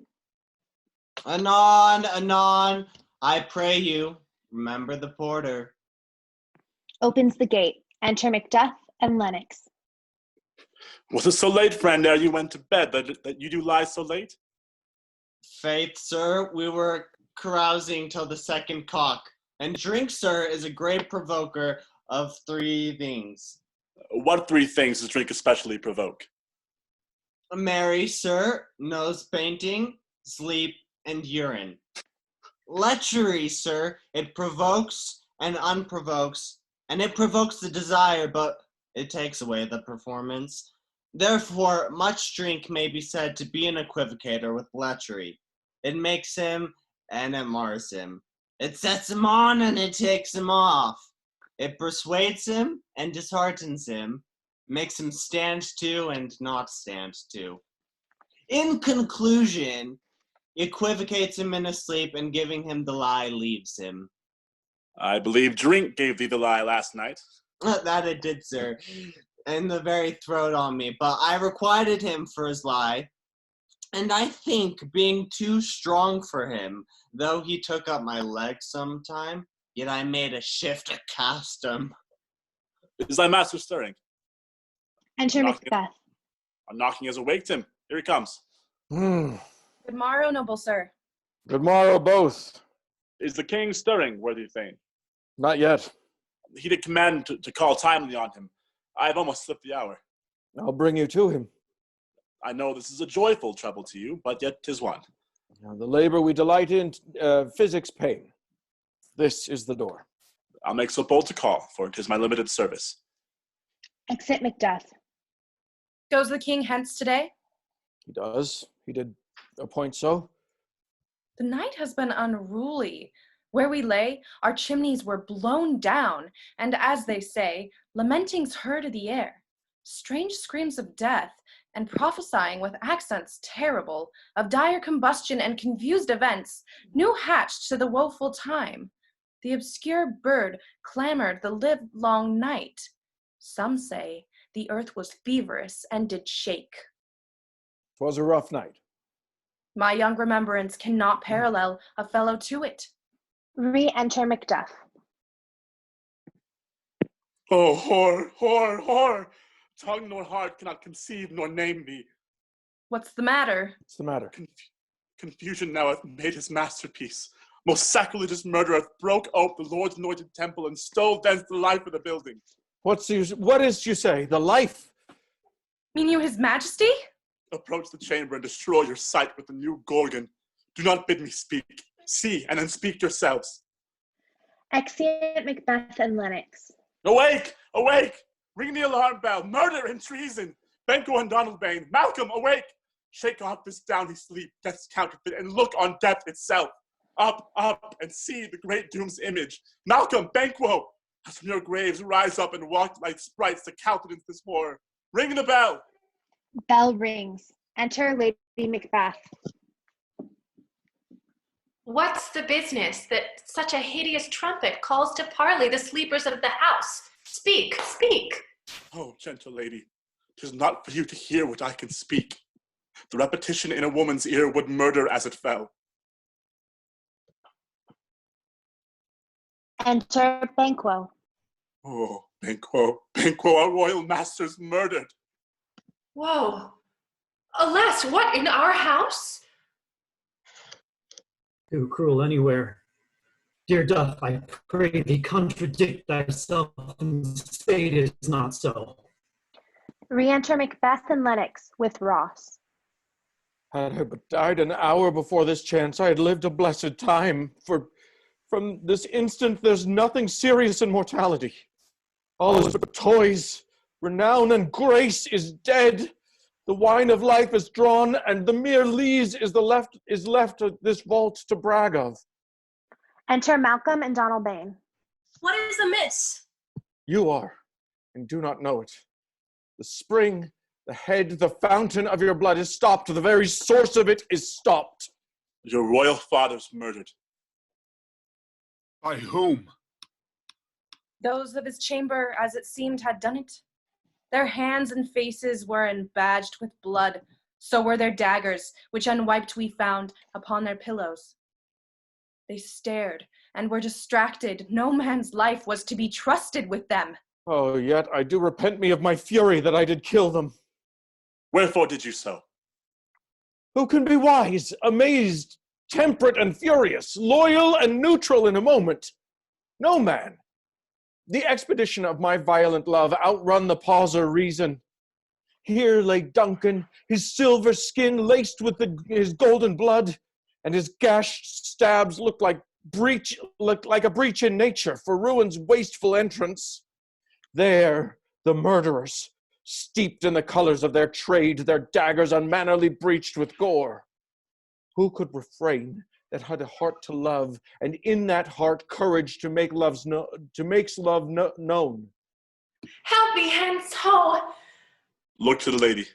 Anon, anon, I pray you, remember the porter. Opens the gate. Enter Macduff and Lennox. Was it so late, friend, ere you went to bed, that you do lie so late? Faith, sir, we were carousing till the second cock. And drink, sir, is a great provoker of three things. What three things does drink especially provoke? Marry, sir, nose painting, sleep, and urine. Lechery, sir, it provokes and unprovokes, and it provokes the desire, but it takes away the performance. Therefore, much drink may be said to be an equivocator with lechery. It makes him, and it mars him. It sets him on, and it takes him off. It persuades him, and disheartens him, makes him stand to and not stand to. In conclusion, equivocates him in his sleep, and giving him the lie leaves him. I believe drink gave thee the lie last night. That it did, sir, in the very throat on me, but I requited him for his lie, and I think being too strong for him, though he took up my leg sometime, yet I made a shift to cast him. Is thy master stirring? Enter Macbeth. Our knocking has awaked him. Here he comes. Good morrow, noble sir. Good morrow, both. Is the king stirring, worthy thane? Not yet. He did command to call timely on him. I have almost slipped the hour. I'll bring you to him. I know this is a joyful trouble to you, but yet 'tis one. Now, the labor we delight in physics pain. This is the door. I'll make so bold to call, for 'tis my limited service. Exit Macduff. Goes the king hence today? He does. He did appoint so. The night has been unruly. Where we lay, our chimneys were blown down, and as they say, lamentings heard in the air, strange screams of death, and prophesying with accents terrible, of dire combustion and confused events, new hatched to the woeful time. The obscure bird clamored the livelong night. Some say the earth was feverous and did shake. 'Twas a rough night. My young remembrance cannot parallel a fellow to it. Re-enter Macduff. Oh, horror, horror, horror! Tongue nor heart cannot conceive nor name me. What's the matter? What's the matter? Confusion now hath made his masterpiece. Most sacrilegious murder hath broke ope the Lord's anointed temple and stole thence the life of the building. What is you say? The life? Mean you his majesty? Approach the chamber and destroy your sight with the new Gorgon. Do not bid me speak. See, and then speak yourselves. Exeunt Macbeth and Lennox. Awake! Awake! Ring the alarm bell. Murder and treason. Banquo and Donalbain. Malcolm, awake! Shake off this downy sleep, death's counterfeit, and look on death itself. Up, up, and see the great doom's image. Malcolm, Banquo, as from your graves rise up and walk like sprites to countenance this horror. Ring the bell. Bell rings. Enter Lady Macbeth. What's the business that such a hideous trumpet calls to parley the sleepers of the house? Speak, speak. Oh, gentle lady, 'tis not for you to hear what I can speak. The repetition in a woman's ear would murder as it fell. Enter Banquo. Oh, Banquo, Banquo, our royal master's murdered. Whoa. Alas, what, in our house? Too cruel anywhere. Dear Duff, I pray thee contradict thyself and say it is not so. Re-enter Macbeth and Lennox with Roche. Had I but died an hour before this chance, I had lived a blessed time. For from this instant, there's nothing serious in mortality. All is but toys. Renown and grace is dead. The wine of life is drawn, and the mere lees is left of this vault to brag of. Enter Malcolm and Donalbain. What is amiss? You are, and do not know it. The spring, the head, the fountain of your blood is stopped. The very source of it is stopped. Your royal father's murdered. By whom? Those of his chamber, as it seemed, had done it. Their hands and faces were embadged with blood, So were their daggers, which unwiped we found upon their pillows. They stared and were distracted. No man's life was to be trusted with them. Oh, yet I do repent me of my fury that I did kill them. Wherefore did you so? Who can be wise, amazed, temperate and furious, loyal and neutral in a moment? No man. The expedition of my violent love outrun the pause of reason. Here lay Duncan, his silver skin laced with his golden blood, and his gashed stabs looked like a breach in nature for ruin's wasteful entrance. There, the murderers, steeped in the colors of their trade, their daggers unmannerly breached with gore. Who could refrain that had a heart to love, and in that heart courage to make love known? Help me hence, ho! Look to the lady.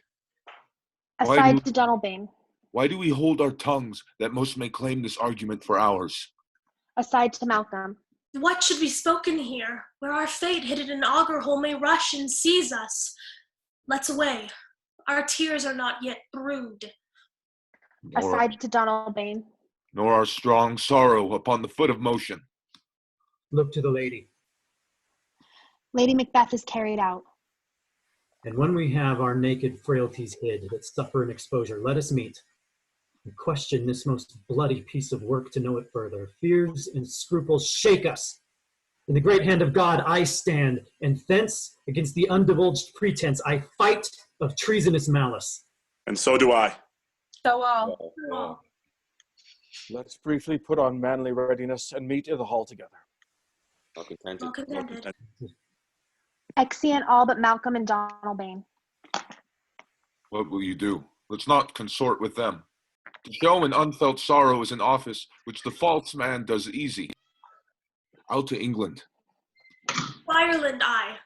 Aside to Donalbain. Why do we hold our tongues that most may claim this argument for ours? Aside to Malcolm. What should be spoken here, where our fate hidden in auger hole may rush and seize us? Let's away. Our tears are not yet brewed. Aside to Donalbain. Nor our strong sorrow upon the foot of motion. Look to the lady. Lady Macbeth is carried out. And when we have our naked frailties hid that suffer in exposure, let us meet and question this most bloody piece of work to know it further. Fears and scruples shake us. In the great hand of God I stand, and thence against the undivulged pretense I fight of treasonous malice. And so do I. So all. Let's briefly put on manly readiness and meet in the hall together. Well contented. Well contented. Exeunt all but Malcolm and Donalbain. What will you do? Let's not consort with them. To show an unfelt sorrow is an office which the false man does easy. Out to England. Ireland I.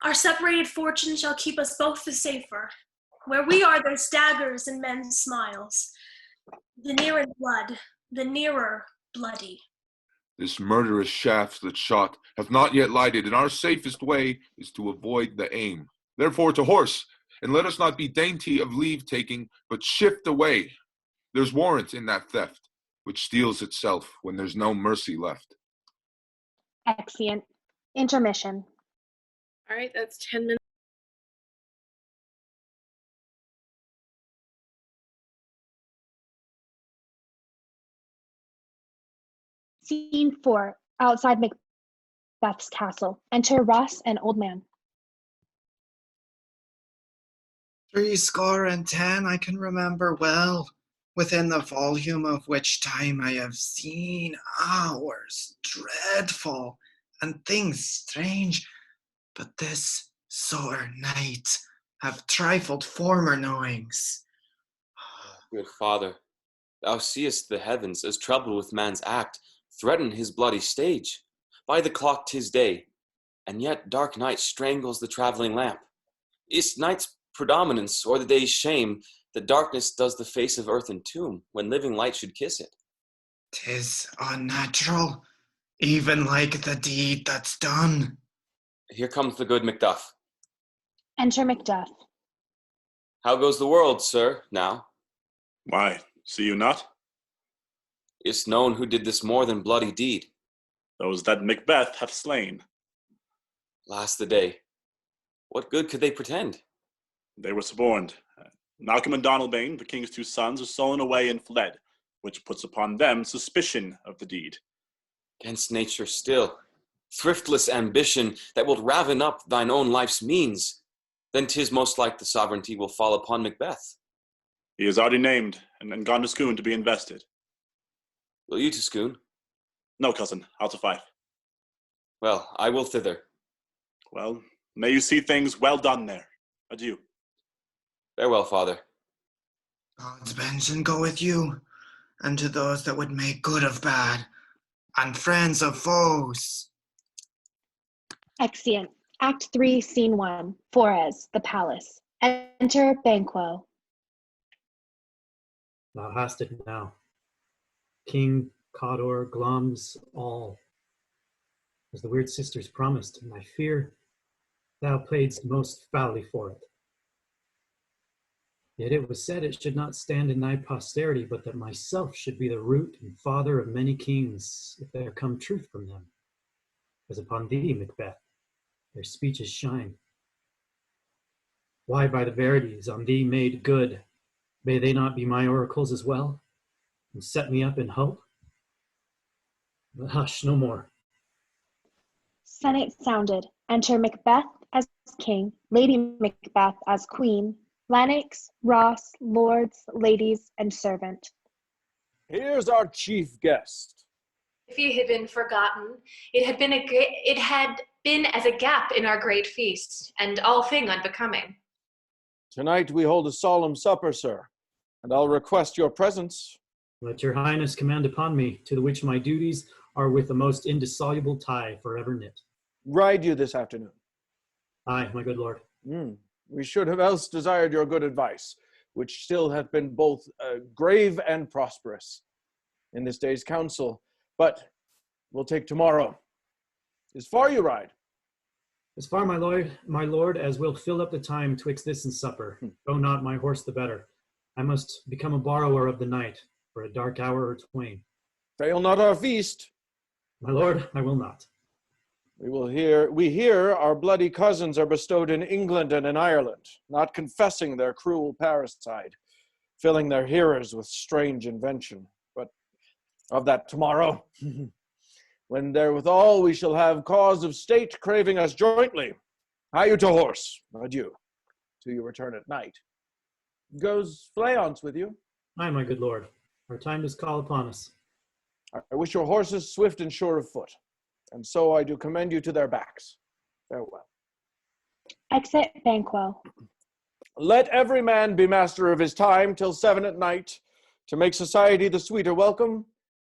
Our separated fortune shall keep us both the safer. Where we are, there's daggers and men's smiles. The nearer blood, the nearer bloody. This murderous shafts that shot have not yet lighted, and our safest way is to avoid the aim. Therefore to horse, and let us not be dainty of leave-taking, but shift away. There's warrant in that theft, which steals itself when there's no mercy left. Exeunt. Intermission. All right, that's 10 minutes. Scene 4. Outside Macbeth's castle. Enter Ross and Old Man. 70 I can remember well, within the volume of which time I have seen hours dreadful and things strange, but this sore night have trifled former knowings. Good father, thou seest the heavens as troubled with man's act, threaten his bloody stage. By the clock 'tis day, and yet dark night strangles the traveling lamp. Is night's predominance or the day's shame that darkness does the face of earth entomb when living light should kiss it? 'Tis unnatural, even like the deed that's done. Here comes the good Macduff. Enter Macduff. How goes the world, sir, now? Why, see you not? It's known who did this more than bloody deed. Those that Macbeth hath slain. Last the day. What good could they pretend? They were suborned. Malcolm and Donalbain, the king's 2 sons, are stolen away and fled, which puts upon them suspicion of the deed. Against nature still, thriftless ambition that wilt raven up thine own life's means, then 'tis most like the sovereignty will fall upon Macbeth. He is already named and gone to Scone to be invested. Will you to Scone? No, cousin, I'll to Fife. Well, I will thither. Well, may you see things well done there. Adieu. Farewell, father. God's benison go with you, and to those that would make good of bad, and friends of foes. Exeunt. Act 3, Scene 1. Forres, the palace. Enter Banquo. Thou hast it now. King, Cawdor, Glums, all. As the weird sisters promised, and I fear thou playedst most foully for it. Yet it was said it should not stand in thy posterity, but that myself should be the root and father of many kings, if there come truth from them. As upon thee, Macbeth, their speeches shine. Why, by the verities on thee made good, may they not be my oracles as well, and set me up in hope? But hush, no more. Senate sounded. Enter Macbeth as king, Lady Macbeth as queen, Lennox, Roche, lords, ladies, and servant. Here's our chief guest. If he had been forgotten, it had been as a gap in our great feast, and all thing unbecoming. Tonight we hold a solemn supper, sir, and I'll request your presence. Let your highness command upon me, to the which my duties are with the most indissoluble tie forever knit. Ride you this afternoon? Aye, my good lord. We should have else desired your good advice, which still hath been both grave and prosperous in this day's council, but we'll take tomorrow. As far you ride? As far, my lord, as will fill up the time twixt this and supper. Go not my horse the better. I must become a borrower of the night, for a dark hour or twain. Fail not our feast. My lord, I will not. We hear our bloody cousins are bestowed in England and in Ireland, not confessing their cruel parricide, filling their hearers with strange invention. But of that tomorrow, when therewithal we shall have cause of state craving us jointly. Hie you to horse, adieu, till you return at night. Goes Fleance with you? Aye, my good lord. Our time does call upon us. I wish your horses swift and sure of foot, and so I do commend you to their backs. Farewell. Exit Banquo. Let every man be master of his time till 7 at night. To make society the sweeter welcome,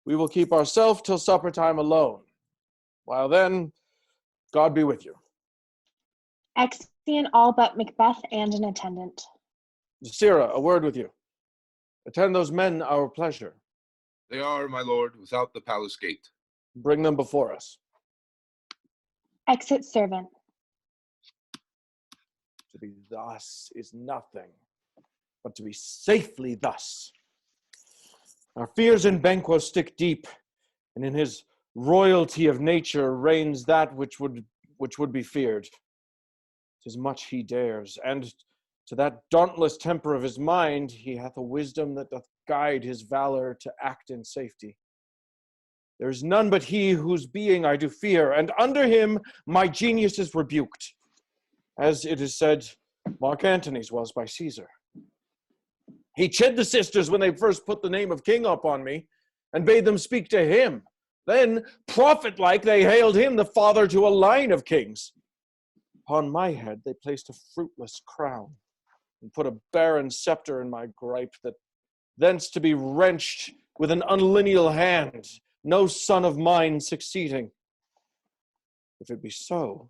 we will keep ourselves till supper time alone. While then, God be with you. Exeunt all but Macbeth and an attendant. Sirrah, a word with you. Attend those men our pleasure. They are, my lord, without the palace gate. Bring them before us. Exit servant. To be thus is nothing, but to be safely thus. Our fears in Banquo stick deep, and in his royalty of nature reigns that which would be feared. 'Tis much he dares, and to that dauntless temper of his mind he hath a wisdom that doth guide his valor to act in safety. There is none but he whose being I do fear, and under him my genius is rebuked, as it is said Mark Antony's was by Caesar. He chid the sisters when they first put the name of king upon me, and bade them speak to him. Then, prophet-like, they hailed him the father to a line of kings. Upon my head they placed a fruitless crown, and put a barren scepter in my gripe, that thence to be wrenched with an unlineal hand, no son of mine succeeding. If it be so,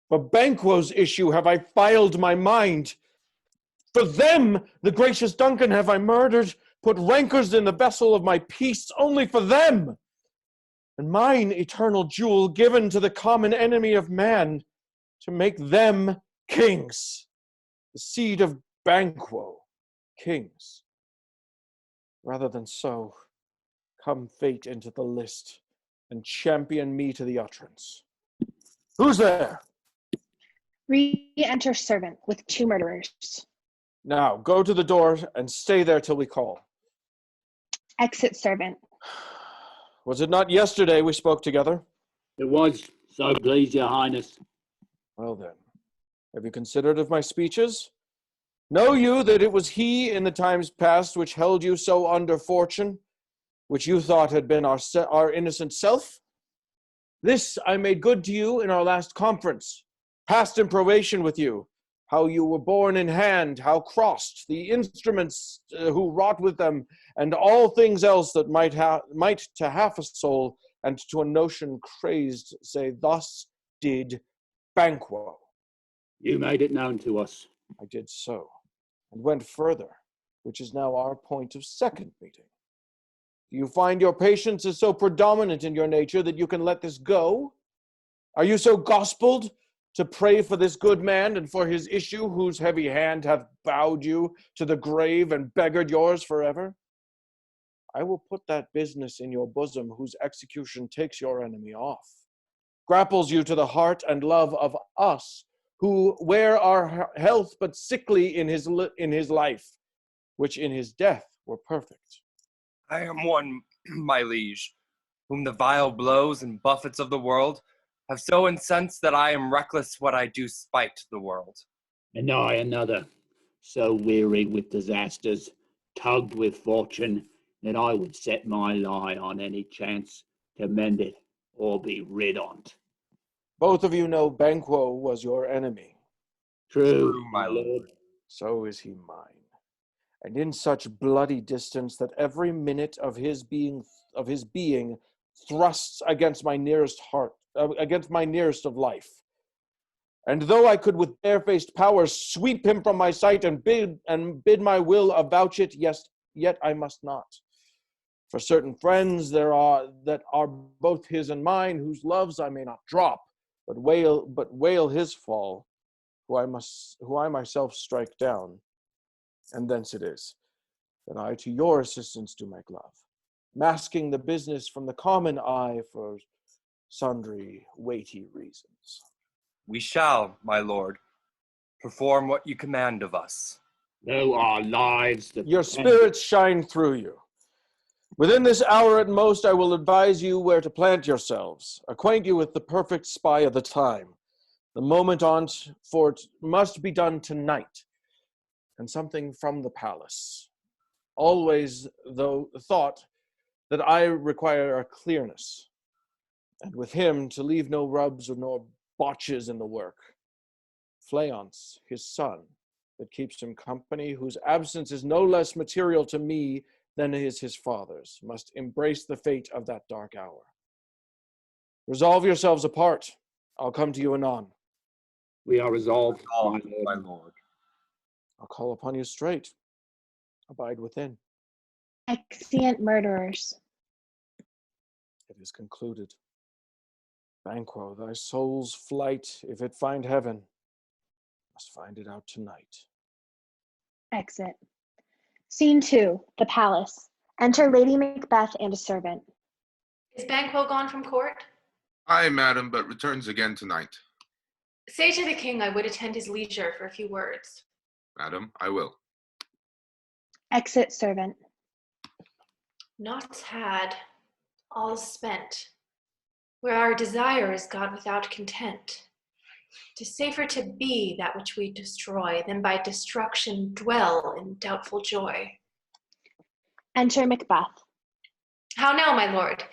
for Banquo's issue have I filed my mind. For them, the gracious Duncan, have I murdered, put rancors in the vessel of my peace, only for them, and mine eternal jewel given to the common enemy of man, to make them kings, the seed of Banquo, kings. Rather than so, come fate into the list, and champion me to the utterance. Who's there? Re-enter servant with 2 murderers. Now, go to the door and stay there till we call. Exit servant. Was it not yesterday we spoke together? It was, so please your highness. Well then, have you considered of my speeches? Know you that it was he in the times past which held you so under fortune, which you thought had been our innocent self? This I made good to you in our last conference, passed in probation with you, how you were born in hand, how crossed, the instruments who wrought with them, and all things else that might to half a soul and to a notion crazed say, thus did Banquo. You made it known to us. I did so, and went further, which is now our point of second meeting. Do you find your patience is so predominant in your nature that you can let this go? Are you so gospeled to pray for this good man and for his issue, whose heavy hand hath bowed you to the grave and beggared yours forever? I will put that business in your bosom, whose execution takes your enemy off, grapples you to the heart and love of us, who wear our health but sickly in his life, which in his death were perfect. I am one, my liege, whom the vile blows and buffets of the world have so incensed that I am reckless what I do spite the world. And I another, so wearied with disasters, tugged with fortune, that I would set my lie on any chance to mend it or be rid on't. Both of you know Banquo was your enemy. True, my lord. So is he mine. And in such bloody distance that every minute of his being thrusts against my nearest heart, against my nearest of life. And though I could with barefaced power sweep him from my sight and bid my will avouch it, yet I must not. For certain friends there are that are both his and mine, whose loves I may not drop, but wail his fall, who I myself strike down. And thence it is that I to your assistance do make love, masking the business from the common eye for sundry weighty reasons. We shall, my lord, perform what you command of us. Though our lives... Your spirits shine through you. Within this hour at most, I will advise you where to plant yourselves, acquaint you with the perfect spy of the time. The moment on't, for it must be done tonight, and something from the palace. Always, though, thought that I require a clearness, and with him to leave no rubs nor botches in the work. Fleance, his son, that keeps him company, whose absence is no less material to me than is his father's, must embrace the fate of that dark hour. Resolve yourselves apart. I'll come to you anon. We are resolved, my lord. I'll call upon you straight. Abide within. Exeunt murderers. It is concluded. Banquo, thy soul's flight, if it find heaven, must find it out tonight. Exit. Scene 2, the palace. Enter Lady Macbeth and a servant. Is Banquo gone from court? Aye, madam, but returns again tonight. Say to the king I would attend his leisure for a few words. Madam, I will. Exit servant. Naught's had, all's spent. Where our desire is God without content. 'Tis safer to be that which we destroy than by destruction dwell in doubtful joy. Enter Macbeth. How now, my lord?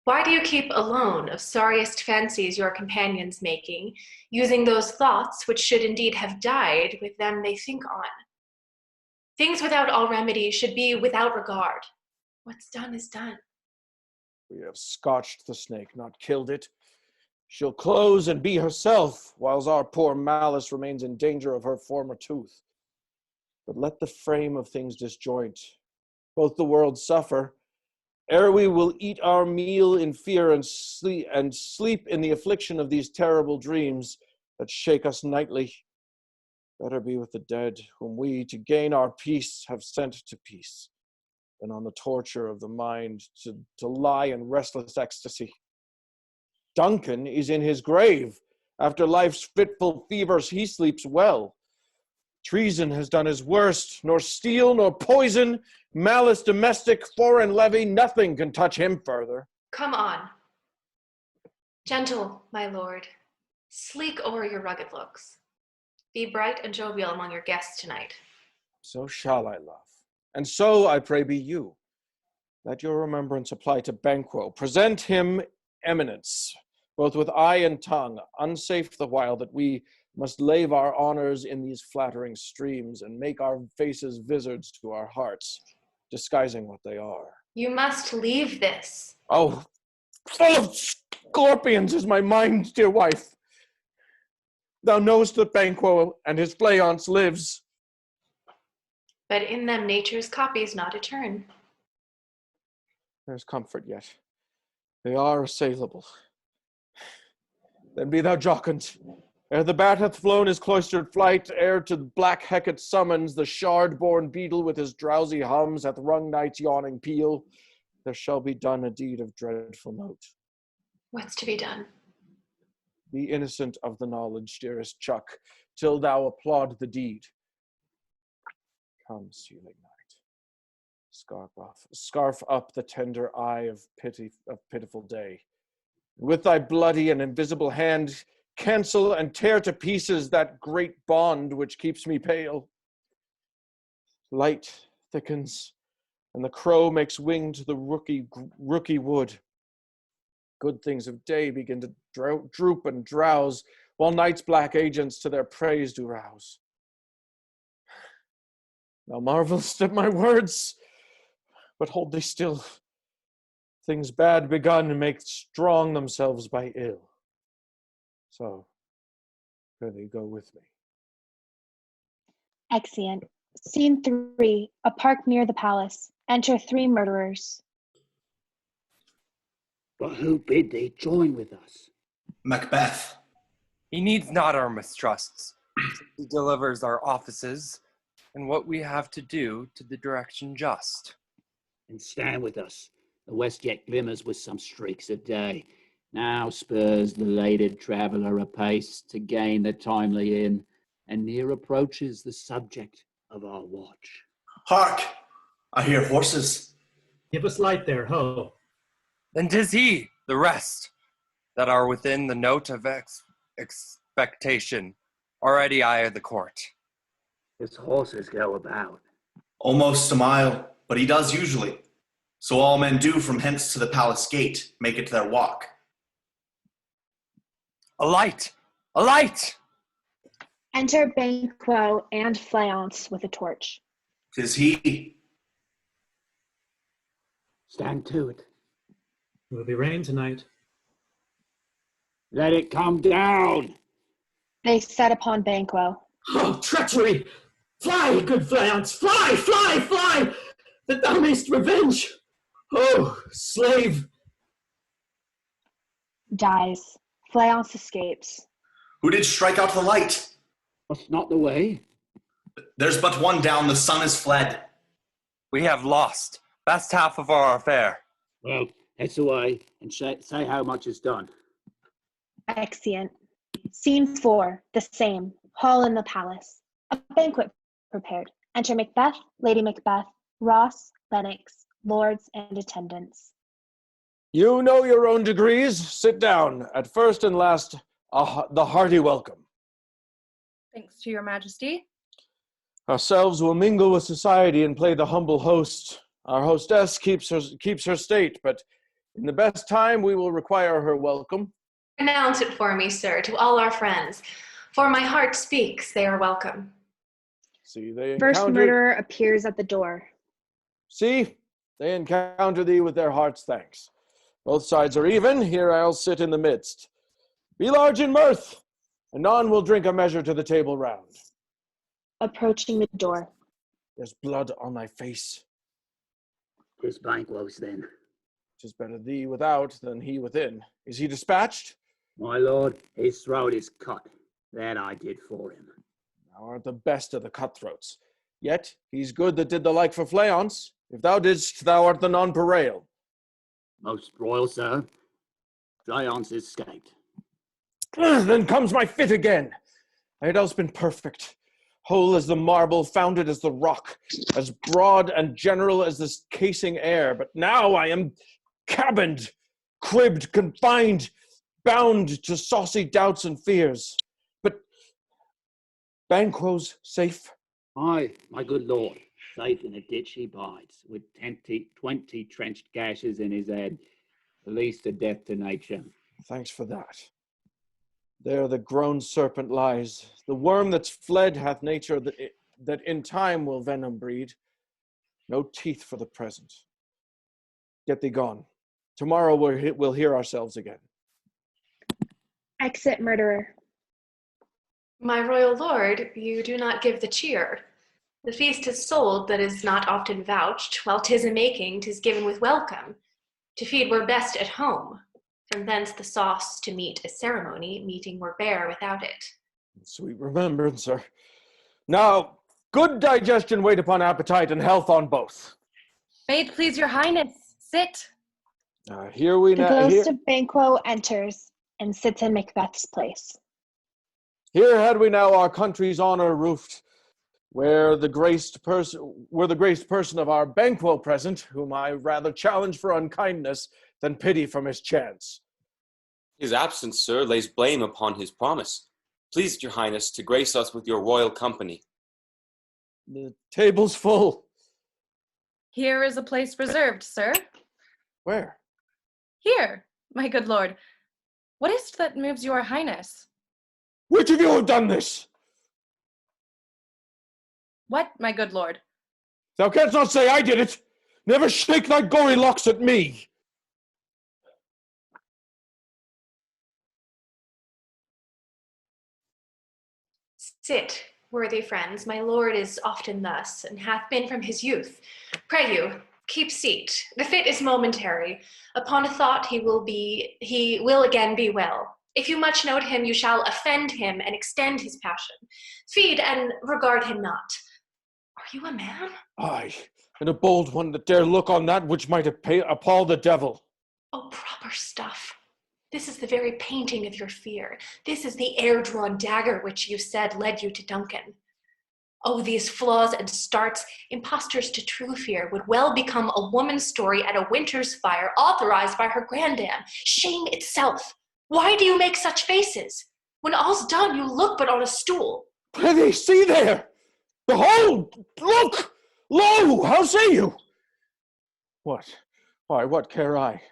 Why do you keep alone of sorriest fancies your companions making, using those thoughts which should indeed have died with them they think on? Things without all remedy should be without regard. What's done is done. We have scotched the snake, not killed it. She'll close and be herself, whiles our poor malice remains in danger of her former tooth. But let the frame of things disjoint. Both the worlds suffer, ere we will eat our meal in fear and sleep in the affliction of these terrible dreams that shake us nightly. Better be with the dead, whom we, to gain our peace, have sent to peace, than on the torture of the mind to lie in restless ecstasy. Duncan is in his grave. After life's fitful fevers, he sleeps well. Treason has done his worst, nor steel, nor poison, malice domestic, foreign levy, nothing can touch him further. Come on. Gentle, my lord, sleek o'er your rugged looks. Be bright and jovial among your guests tonight. So shall I, love, and so I pray be you. Let your remembrance apply to Banquo. Present him eminence, both with eye and tongue, unsafe the while that we must lave our honors in these flattering streams and make our faces vizards to our hearts, disguising what they are. You must leave this. Oh, full of scorpions is my mind, dear wife. Thou knowest that Banquo and his Fleance lives. But in them nature's copies not etern. There's comfort yet. They are assailable. Then be thou jocund, Ere the bat hath flown his cloistered flight, ere to black Hecate summons, the shard-born beetle with his drowsy hums hath rung night's yawning peal, there shall be done a deed of dreadful note. What's to be done? Be innocent of the knowledge, dearest Chuck, till thou applaud the deed. Come, ceiling night, scarf up the tender eye of pitiful day. With thy bloody and invisible hand, cancel and tear to pieces that great bond which keeps me pale. Light thickens, and the crow makes wing to the rooky wood. Good things of day begin to droop and drowse, while night's black agents to their praise do rouse. Thou marvelst at my words, but hold thee still. Things bad begun make strong themselves by ill. So, prithee, go with me. Exeunt. Scene 3, a park near the palace. Enter 3 murderers. But who bid thee join with us? Macbeth. He needs not our mistrusts. He delivers our offices and what we have to do to the direction just. And stand with us. The west yet glimmers with some streaks of day. Now spurs the lated traveller apace to gain the timely inn, and near approaches the subject of our watch. Hark! I hear horses. Give us light there, ho. Then 'tis he, the rest, that are within the note of expectation. Already eye the court. His horses go about. Almost a mile, but he does usually. So all men do from hence to the palace gate, make it their walk. A light! A light! Enter Banquo and Fleance with a torch. 'Tis he. Stand to it. It will be rain tonight. Let it come down. They set upon Banquo. Oh, treachery! Fly, good Fleance! Fly, fly, fly! That thou mayst revenge! Oh, slave! Dies. Fleance escapes. Who did strike out the light? That's not the way. There's but one down, the sun is fled. We have lost. Best half of our affair. Well, head away and say how much is done. Exeunt. Scene 4, the same. Hall in the palace. A banquet prepared. Enter Macbeth, Lady Macbeth, Ross, Lennox, lords and attendants. You know your own degrees. Sit down. At first and last, the hearty welcome. Thanks to your majesty. Ourselves will mingle with society and play the humble host. Our hostess keeps her state, but in the best time we will require her welcome. Pronounce it for me, sir, to all our friends. For my heart speaks, they are welcome. See, they First encounter... murderer appears at the door. See, they encounter thee with their heart's thanks. Both sides are even, here I'll sit in the midst. Be large in mirth, anon we'll drink a measure to the table round. Approaching the door. There's blood on thy face. 'Tis Banquo's then. 'Tis better thee without than he within. Is he dispatched? My lord, his throat is cut. That I did for him. Thou art the best of the cutthroats. Yet he's good that did the like for Fleance. If thou didst, thou art the nonpareil. Most royal, sir. Fleance escaped. Then comes my fit again. I had else been perfect. Whole as the marble, founded as the rock, as broad and general as this casing air. But now I am cabined, cribbed, confined, bound to saucy doubts and fears. But Banquo's safe? Aye, my good lord. Safe in a ditch he bides, with 20 trenched gashes in his head, the least a death to nature. Thanks for that. There the grown serpent lies. The worm that's fled hath nature that in time will venom breed. No teeth for the present. Get thee gone. Tomorrow we'll hear ourselves again. Exit murderer. My royal lord, you do not give the cheer. The feast is sold that is not often vouched, while 'tis a making, 'tis given with welcome. To feed were best at home. From thence the sauce to meet a ceremony, meeting were bare without it. Sweet remembrance, sir. Now, good digestion wait upon appetite, and health on both. May it please your highness, sit. Here we The now. ghost of Banquo enters and sits in Macbeth's place. Here had we now our country's honor roofed, where the graced person of our Banquo present, whom I rather challenge for unkindness than pity from his chance. His absence, sir, lays blame upon his promise. Please, your highness, to grace us with your royal company. The table's full. Here is a place reserved, sir. Where? Here, my good lord. What is it that moves your highness? Which of you have done this? What, my good lord? Thou canst not say I did it. Never shake thy gory locks at me. Sit, worthy friends, my lord is often thus, and hath been from his youth. Pray you, keep seat. The fit is momentary. Upon a thought he will again be well. If you much note him, you shall offend him and extend his passion. Feed and regard him not. Are you a man? Aye, and a bold one that dare look on that which might appall the devil. Oh, proper stuff. This is the very painting of your fear. This is the air-drawn dagger which you said led you to Duncan. Oh, these flaws and starts, impostors to true fear, would well become a woman's story at a winter's fire authorized by her grandam. Shame itself. Why do you make such faces? When all's done, you look but on a stool. Prithee, see there! Behold! Look! Lo! How say you? What? Why, what care I?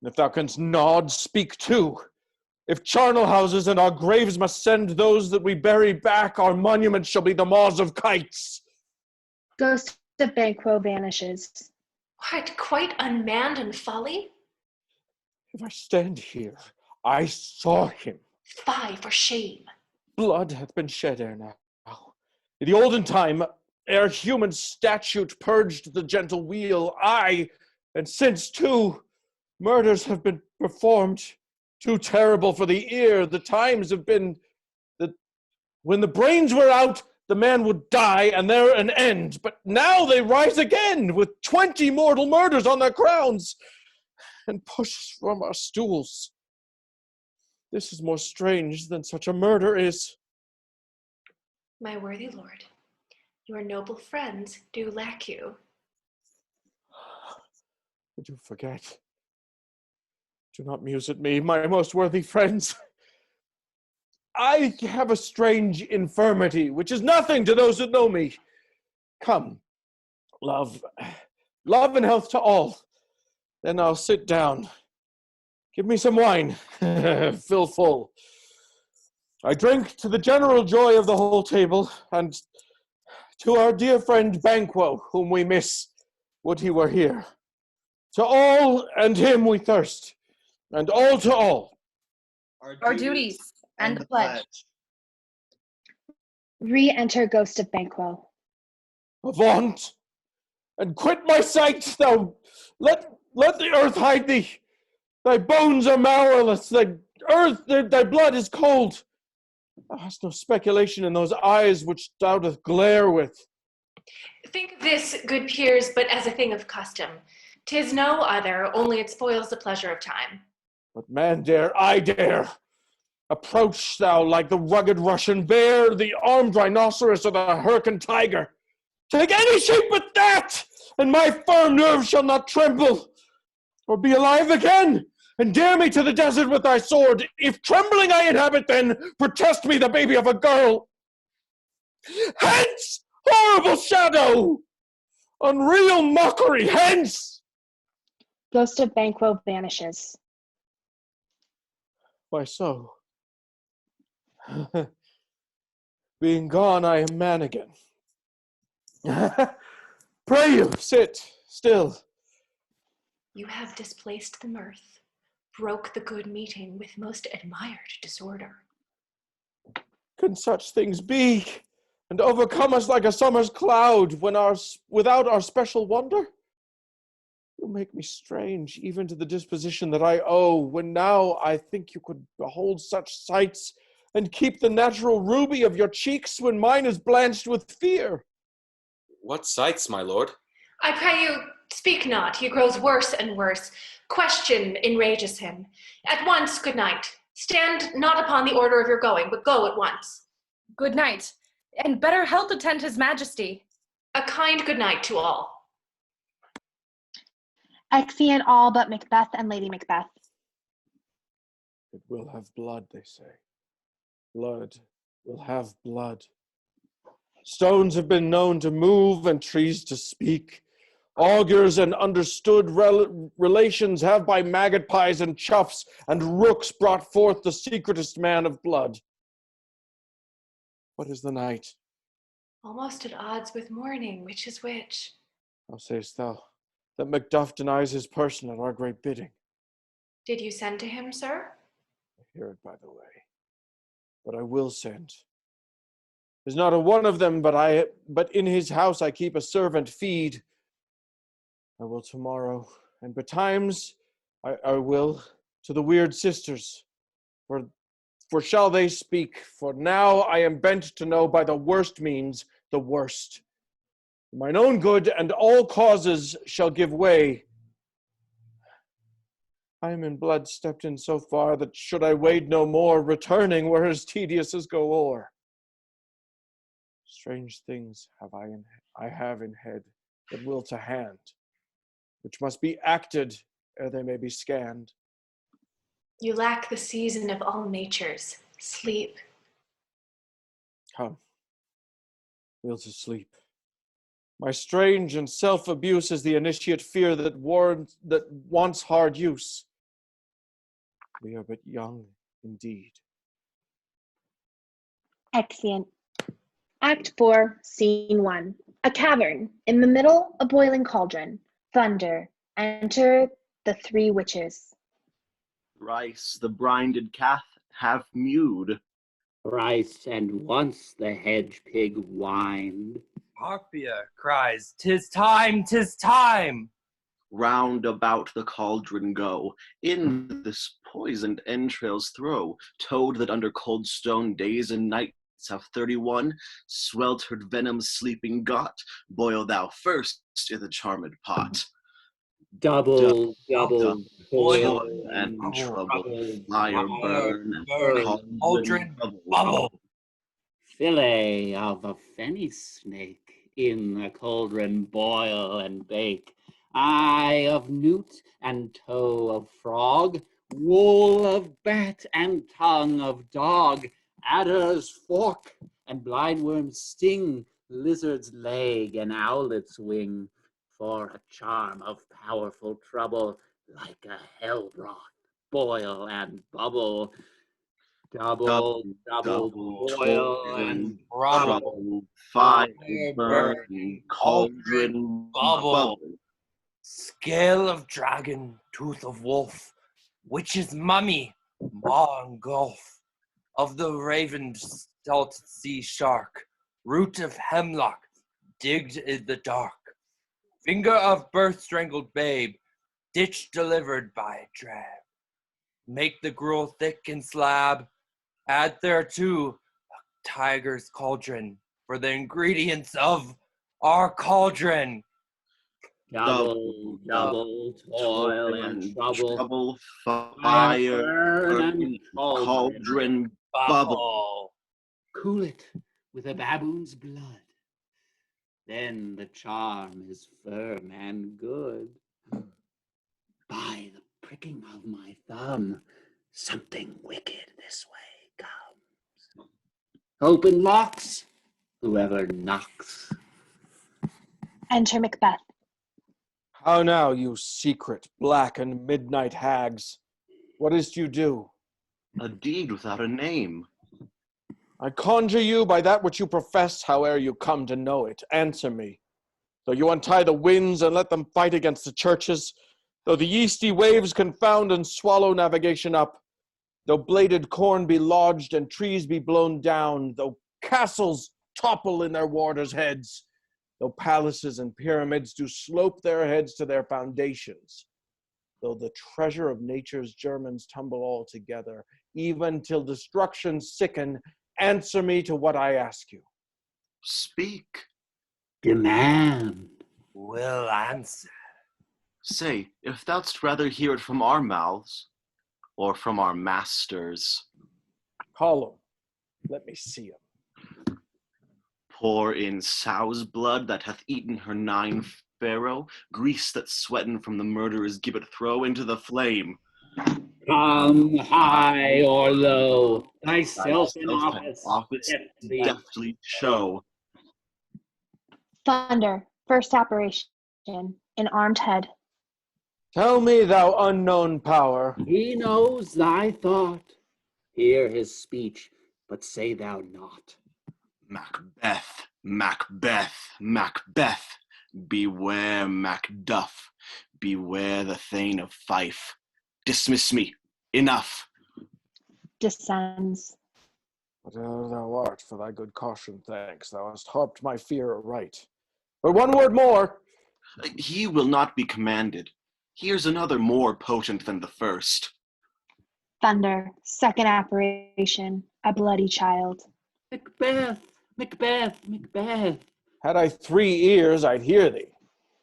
If thou canst nod, speak too. If charnel houses and our graves must send those that we bury back, our monuments shall be the maws of kites. Ghost of Banquo vanishes. What, quite unmanned and folly? If I stand here, I saw him. Fie for shame. Blood hath been shed ere now. In the olden time, ere human statute purged the gentle wheel, aye, and since too, murders have been performed, too terrible for the ear. The times have been that when the brains were out, the man would die and there an end. But now they rise again with 20 mortal murders on their crowns and push us from our stools. This is more strange than such a murder is. My worthy lord, your noble friends do lack you. I do forget. Do not muse at me, my most worthy friends. I have a strange infirmity, which is nothing to those that know me. Come, love and health to all. Then I'll sit down. Give me some wine, fill full. I drink to the general joy of the whole table, and to our dear friend Banquo, whom we miss, would he were here. To all and him we thirst, and all to all. Our duties and the pledge. Re-enter Ghost of Banquo. Avaunt, and quit my sight, thou. Let the earth hide thee. Thy bones are marrowless, thy blood is cold. Thou hast no speculation in those eyes which thou doth glare with. Think of this, good peers, but as a thing of custom. 'Tis no other, only it spoils the pleasure of time. What man dare, I dare. Approach thou like the rugged Russian bear, the armed rhinoceros, or the Hyrcan tiger. Take any shape but that, and my firm nerves shall not tremble, or be alive again. And dare me to the desert with thy sword. If trembling I inhabit, then protest me the baby of a girl. Hence, horrible shadow! Unreal mockery, hence! Ghost of Banquo vanishes. Why so? Being gone, I am man again. Pray you, sit still. You have displaced the mirth, broke the good meeting with most admired disorder. Can such things be, and overcome us like a summer's cloud without our special wonder? You make me strange, even to the disposition that I owe, when now I think you could behold such sights and keep the natural ruby of your cheeks when mine is blanched with fear. What sights, my lord? I pray you, speak not. He grows worse and worse. Question enrages him. At once, good night. Stand not upon the order of your going, but go at once. Good night, and better health attend his majesty. A kind good night to all. Exeunt all but Macbeth and Lady Macbeth. It will have blood, they say. Blood will have blood. Stones have been known to move and trees to speak. Augurs and understood relations have by magpies and choughs and rooks brought forth the secretest man of blood. What is the night? Almost at odds with morning, which is which? How sayest thou that Macduff denies his person at our great bidding? Did you send to him, sir? I hear it by the way, but I will send. There's not a one of them, but in his house I keep a servant feed. I will tomorrow, and betimes I will to the weird sisters, for shall they speak, for now I am bent to know by the worst means the worst. Mine own good and all causes shall give way. I am in blood stepped in so far that should I wade no more, returning were as tedious as go o'er. Strange things I have in head that will to hand, which must be acted ere they may be scanned. You lack the season of all natures, sleep. Come, will to sleep. My strange and self-abuse is the initiate fear that wants hard use. We are but young indeed. Exeunt. Act 4, Scene 1. A cavern. In the middle, a boiling cauldron. Thunder. Enter the three witches. Thrice the brinded calf have mewed. Thrice and once the hedge pig whined. Harpia cries, "'Tis time, 'tis time!" Round about the cauldron go, in this poisoned entrails throw. Toad that under cold stone days and nights have 31 sweltered venoms sleeping got. Boil thou first i' the charmed pot. Double, toil and trouble, fire burn, cauldron bubble. Fillet of a fenny snake in the cauldron boil and bake. Eye of newt and toe of frog, wool of bat and tongue of dog, adder's fork and blindworm's sting, lizard's leg and owlet's wing, for a charm of powerful trouble, like a hell broth, boil and bubble. Double, boil and trouble, fire burn, cauldron bubble. Scale of dragon, tooth of wolf, witch's mummy, maw and gulf, of the raven salted sea shark, root of hemlock, digged in the dark, finger of birth strangled babe, ditch delivered by a drab. Make the gruel thick and slab, add thereto a tiger's cauldron for the ingredients of our cauldron. Double toil and trouble, fire burn, cauldron bubble. Cool it with a baboon's blood. Then the charm is firm and good. By the pricking of my thumb, something wicked this way comes. Open locks, whoever knocks. Enter Macbeth. How now, you secret, black and midnight hags? What is't you do? A deed without a name. I conjure you by that which you profess, howe'er you come to know it, answer me. Though you untie the winds and let them fight against the churches, though the yeasty waves confound and swallow navigation up, though bladed corn be lodged and trees be blown down, though castles topple in their warders' heads, though palaces and pyramids do slope their heads to their foundations, though the treasure of nature's germans tumble all together, even till destruction sicken. Answer me to what I ask you. Speak. Demand. Will answer. Say, if thou'dst rather hear it from our mouths, or from our masters. Call him. Let me see him. Pour in sow's blood that hath eaten her 9 pharaoh, grease that's sweatin' from the murderer's gibbet throw into the flame. Come high or low, thyself in office deftly show. Thunder, first apparition, an armed head. Tell me, thou unknown power. He knows thy thought. Hear his speech, but say thou not. Macbeth, Macbeth, Macbeth. Beware Macduff. Beware the Thane of Fife. Dismiss me. Enough. Descends. Whatever thou art, for thy good caution, thanks. Thou hast harped my fear aright. But one word more. He will not be commanded. Here's another more potent than the first. Thunder, second apparition, a bloody child. Macbeth, Macbeth, Macbeth. Had I 3 ears, I'd hear thee.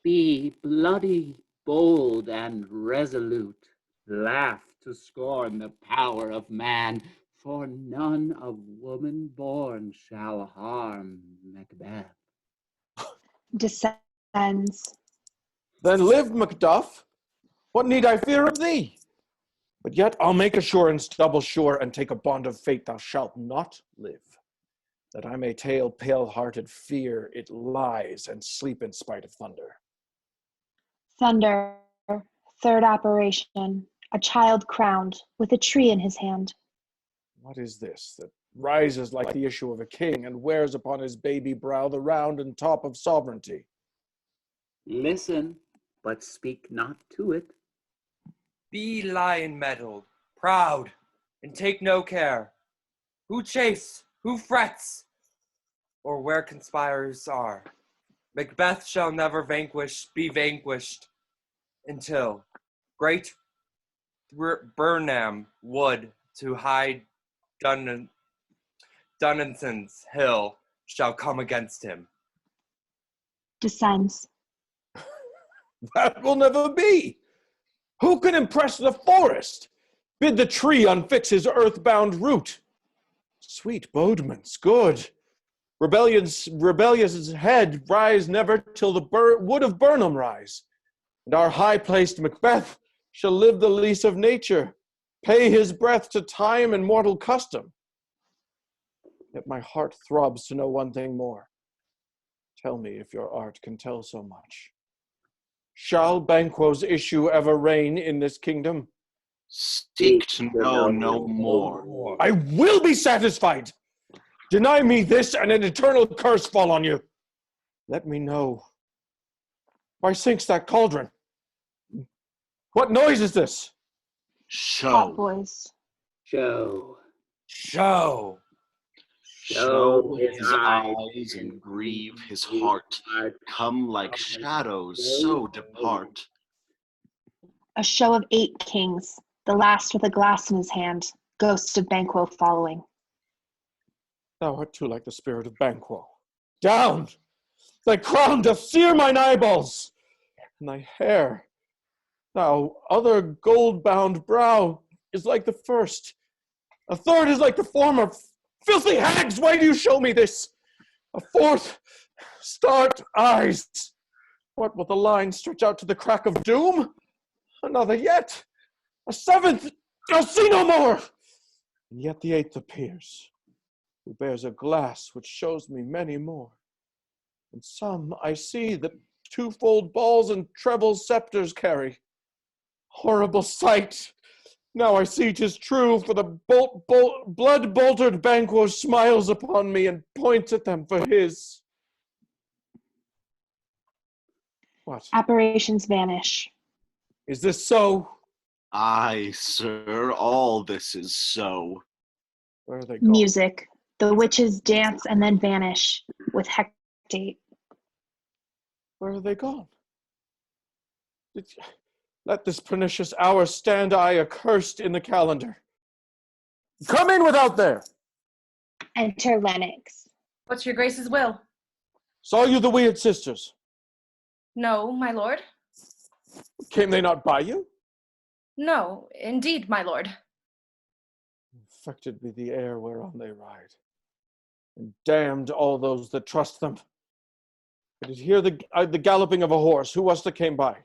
Be bloody, bold, and resolute. Laugh to scorn the power of man, for none of woman born shall harm Macbeth. Descends. Then live, Macduff. What need I fear of thee? But yet I'll make assurance double sure, and take a bond of fate thou shalt not live. That I may tale pale-hearted fear, it lies and sleep in spite of thunder. Thunder, third apparition, a child crowned with a tree in his hand. What is this that rises like the issue of a king and wears upon his baby brow the round and top of sovereignty? Listen, but speak not to it. Be lion-mettled, proud, and take no care. Who chafes, who frets, or where conspirers are. Macbeth shall never be vanquished, until great Burnham wood to hide Duncan's hill shall come against him. Descends. That will never be. Who can impress the forest? Bid the tree unfix his earthbound root. Sweet bodements, good. Rebellious head rise never till the wood of Burnham rise. And our high-placed Macbeth shall live the lease of nature, pay his breath to time and mortal custom. Yet my heart throbs to know one thing more. Tell me if your art can tell so much. Shall Banquo's issue ever reign in this kingdom? Seek to know no more. I will be satisfied. Deny me this, and an eternal curse fall on you. Let me know. Why sinks that cauldron? What noise is this? Hot boys. Show. Show. Show his eyes and grieve his heart. Come like shadows, so depart. A show of 8 kings, the last with a glass in his hand, ghost of Banquo following. Thou art too like the spirit of Banquo. Down! Thy crown doth sear mine eyeballs, and thy hair, thou other gold-bound brow, is like the first. A third is like the former. Filthy hags, why do you show me this? A fourth, stark eyes. What will the line stretch out to the crack of doom? Another yet. A 7th, I'll see no more. And yet the 8th appears, who bears a glass which shows me many more. And some I see that 2-fold balls and treble scepters carry. Horrible sight! Now I see 'tis true, for the blood-boltered Banquo smiles upon me and points at them for his. What? Apparitions vanish. Is this so? Aye, sir, all this is so. Where are they gone? Music. The witches dance and then vanish with hectate. Where are they gone? Let this pernicious hour stand I accursed in the calendar. Come in without there. Enter Lennox. What's your grace's will? Saw you the weird sisters? No, my lord. Came they not by you? No, indeed, my lord. Infected be the air whereon they ride, and damned all those that trust them. I did hear the galloping of a horse. Who was that came by?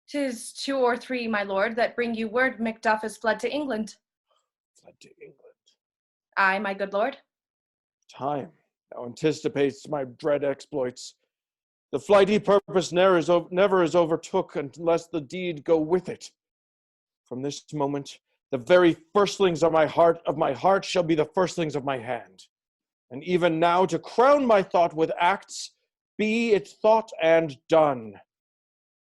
'Tis 2 or 3, my lord, that bring you word Macduff is fled to England. Fled to England. Aye, my good lord. Time now anticipates my dread exploits. The flighty purpose never is overtook unless the deed go with it. From this moment, the very firstlings of my heart shall be the firstlings of my hand. And even now, to crown my thought with acts, be it thought and done.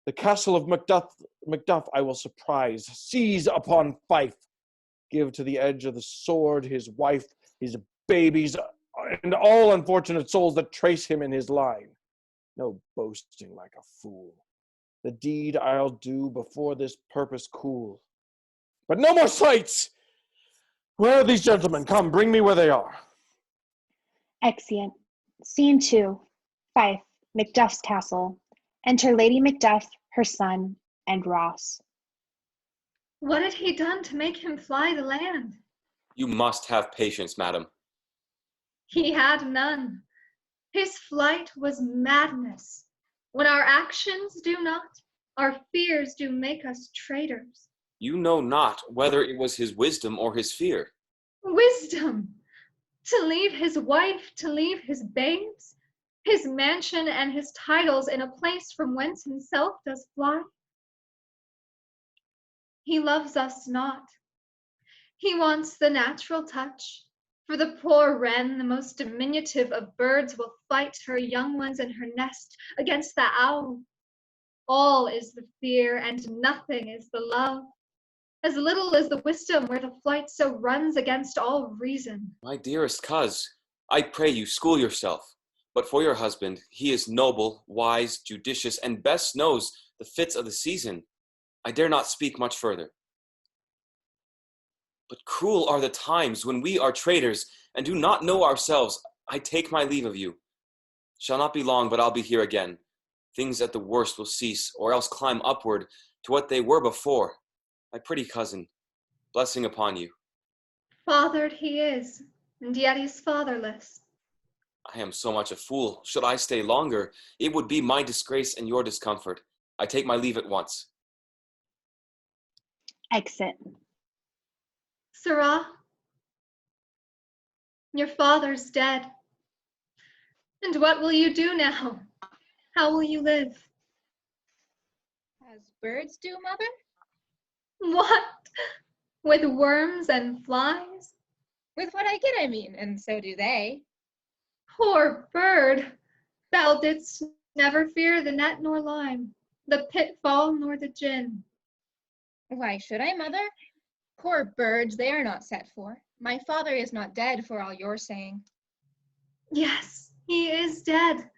The castle of Macduff I will surprise, seize upon Fife, give to the edge of the sword his wife, his babies, and all unfortunate souls that trace him in his line. No boasting like a fool. The deed I'll do before this purpose cool. But no more sights! Where are these gentlemen? Come, bring me where they are. Exeunt. Scene 2. Fife, Macduff's castle. Enter Lady Macduff, her son, and Ross. What had he done to make him fly the land? You must have patience, madam. He had none. His flight was madness. When our actions do not, our fears do make us traitors. You know not whether it was his wisdom or his fear. Wisdom! To leave his wife, to leave his babes, his mansion and his titles in a place from whence himself does fly. He loves us not. He wants the natural touch. For the poor wren, the most diminutive of birds, will fight her young ones in her nest against the owl. All is the fear, and nothing is the love. As little is the wisdom where the flight so runs against all reason. My dearest coz, I pray you school yourself. But for your husband, he is noble, wise, judicious, and best knows the fits of the season. I dare not speak much further. But cruel are the times when we are traitors and do not know ourselves. I take my leave of you. Shall not be long, but I'll be here again. Things at the worst will cease, or else climb upward to what they were before. My pretty cousin, blessing upon you. Fathered he is, and yet he's fatherless. I am so much a fool. Should I stay longer, it would be my disgrace and your discomfort. I take my leave at once. Exit. Sirrah, your father's dead. And what will you do now? How will you live? As birds do, mother? What? With worms and flies? With what I get, I mean, and so do they. Poor bird! Thou didst never fear the net nor lime, the pitfall nor the gin. Why should I, mother? Poor birds, they are not set for. My father is not dead, for all your saying. Yes, he is dead.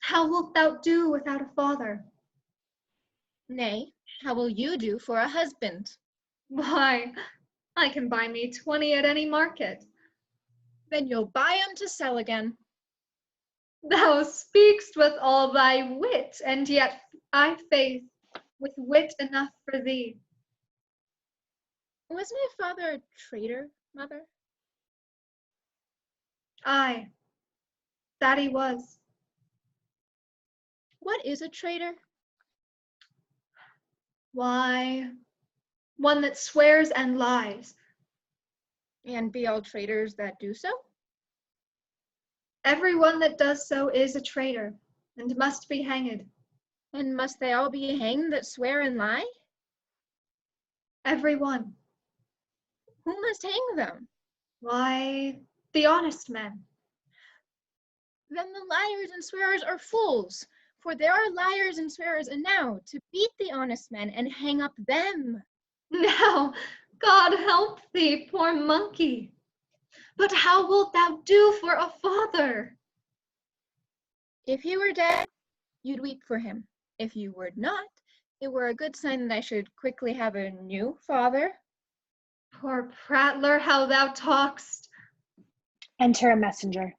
How wilt thou do without a father? Nay, how will you do for a husband? Why, I can buy me 20 at any market. Then you'll buy 'em to sell again. Thou speak'st with all thy wit, and yet I faith with wit enough for thee. Was my father a traitor, mother? Aye, that he was. What is a traitor? Why, one that swears and lies. And be all traitors that do so? Everyone that does so is a traitor, and must be hanged. And must they all be hanged that swear and lie? Every one. Who must hang them? Why, the honest men. Then the liars and swearers are fools, for there are liars and swearers enow to beat the honest men and hang up them. Now, God help thee, poor monkey. But how wilt thou do for a father? If he were dead, you'd weep for him. If you were not, it were a good sign that I should quickly have a new father. Poor prattler, how thou talk'st. Enter a messenger.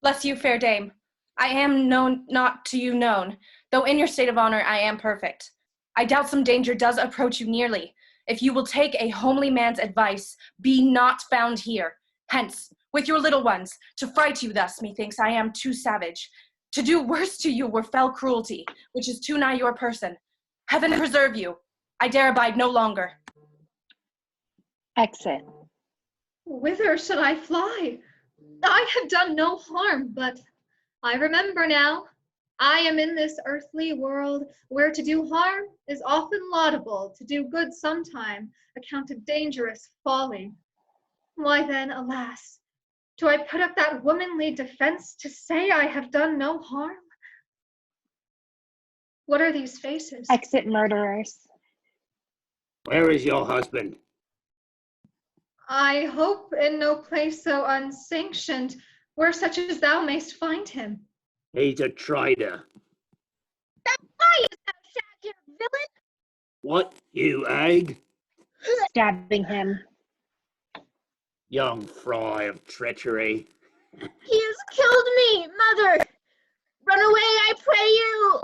Bless you, fair dame. I am not to you known, though in your state of honor I am perfect. I doubt some danger does approach you nearly. If you will take a homely man's advice, be not found here. Hence, with your little ones, to fright you thus, methinks I am too savage. To do worse to you were fell cruelty, which is too nigh your person. Heaven preserve you. I dare abide no longer. Exit. Whither should I fly? I have done no harm, but I remember now. I am in this earthly world where to do harm is often laudable, to do good sometime accounted dangerous folly. Why then, alas, do I put up that womanly defense to say I have done no harm? What are these faces? Exit murderers. Where is your husband? I hope in no place so unsanctioned, where such as thou mayst find him. He's a traitor. Why is thou shag here, villain? What, you egg? Stabbing him. Young fry of treachery. He has killed me, mother. Run away, I pray you.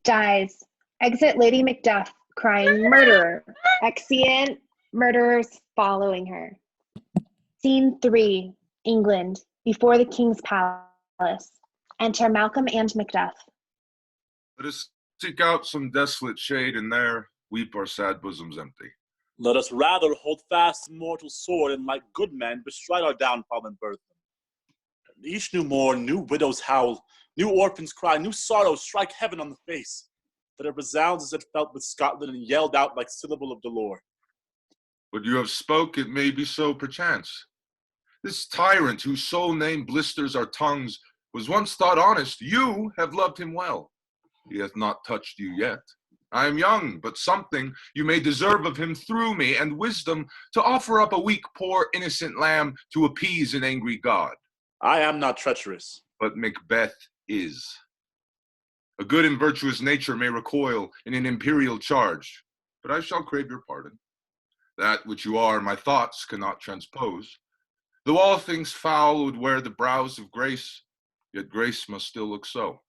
Dies. Exit Lady Macduff, crying murderer. Exeunt murderers following her. Scene 3, England, before the King's Palace. Enter Malcolm and Macduff. Let us seek out some desolate shade, and there weep our sad bosoms empty. Let us rather hold fast the mortal sword, and like good men bestride our downfall and birth them. Each new morn, new widows howl, new orphans cry, new sorrows strike heaven on the face, that it resounds as it felt with Scotland and yelled out like syllable of dolor. What you have spoke, it may be so perchance. This tyrant whose sole name blisters our tongues was once thought honest. You have loved him well. He hath not touched you yet. I am young, but something you may deserve of him through me, and wisdom to offer up a weak, poor, innocent lamb to appease an angry god. I am not treacherous. But Macbeth is. A good and virtuous nature may recoil in an imperial charge, but I shall crave your pardon. That which you are, my thoughts cannot transpose. Though all things foul would wear the brows of grace, yet grace must still look so.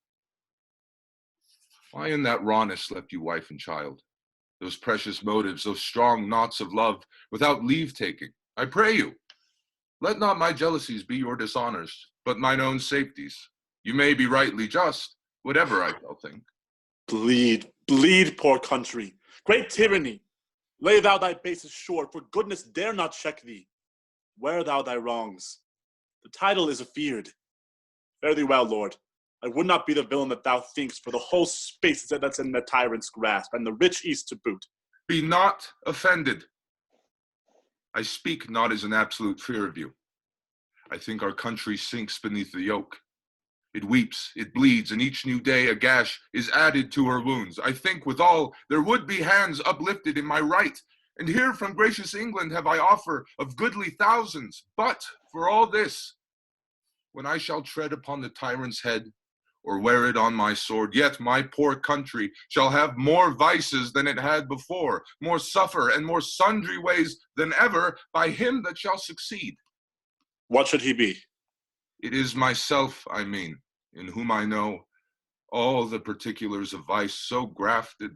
Why in that rawness left you wife and child? Those precious motives, those strong knots of love, without leave-taking? I pray you, let not my jealousies be your dishonors, but mine own safeties. You may be rightly just, whatever I shall think. Bleed, bleed, poor country. Great tyranny. Lay thou thy bases shore, for goodness dare not check thee. Wear thou thy wrongs. The title is afeard. Fare thee well, Lord. I would not be the villain that thou thinkst, for the whole space that's in the tyrant's grasp, and the rich east to boot. Be not offended. I speak not as an absolute fear of you. I think our country sinks beneath the yoke. It weeps, it bleeds, and each new day a gash is added to her wounds. I think withal there would be hands uplifted in my right, and here from gracious England have I offer of goodly thousands. But for all this, when I shall tread upon the tyrant's head, or wear it on my sword, yet my poor country shall have more vices than it had before, more suffer, and more sundry ways than ever by him that shall succeed. What should he be? It is myself, I mean, in whom I know all the particulars of vice so grafted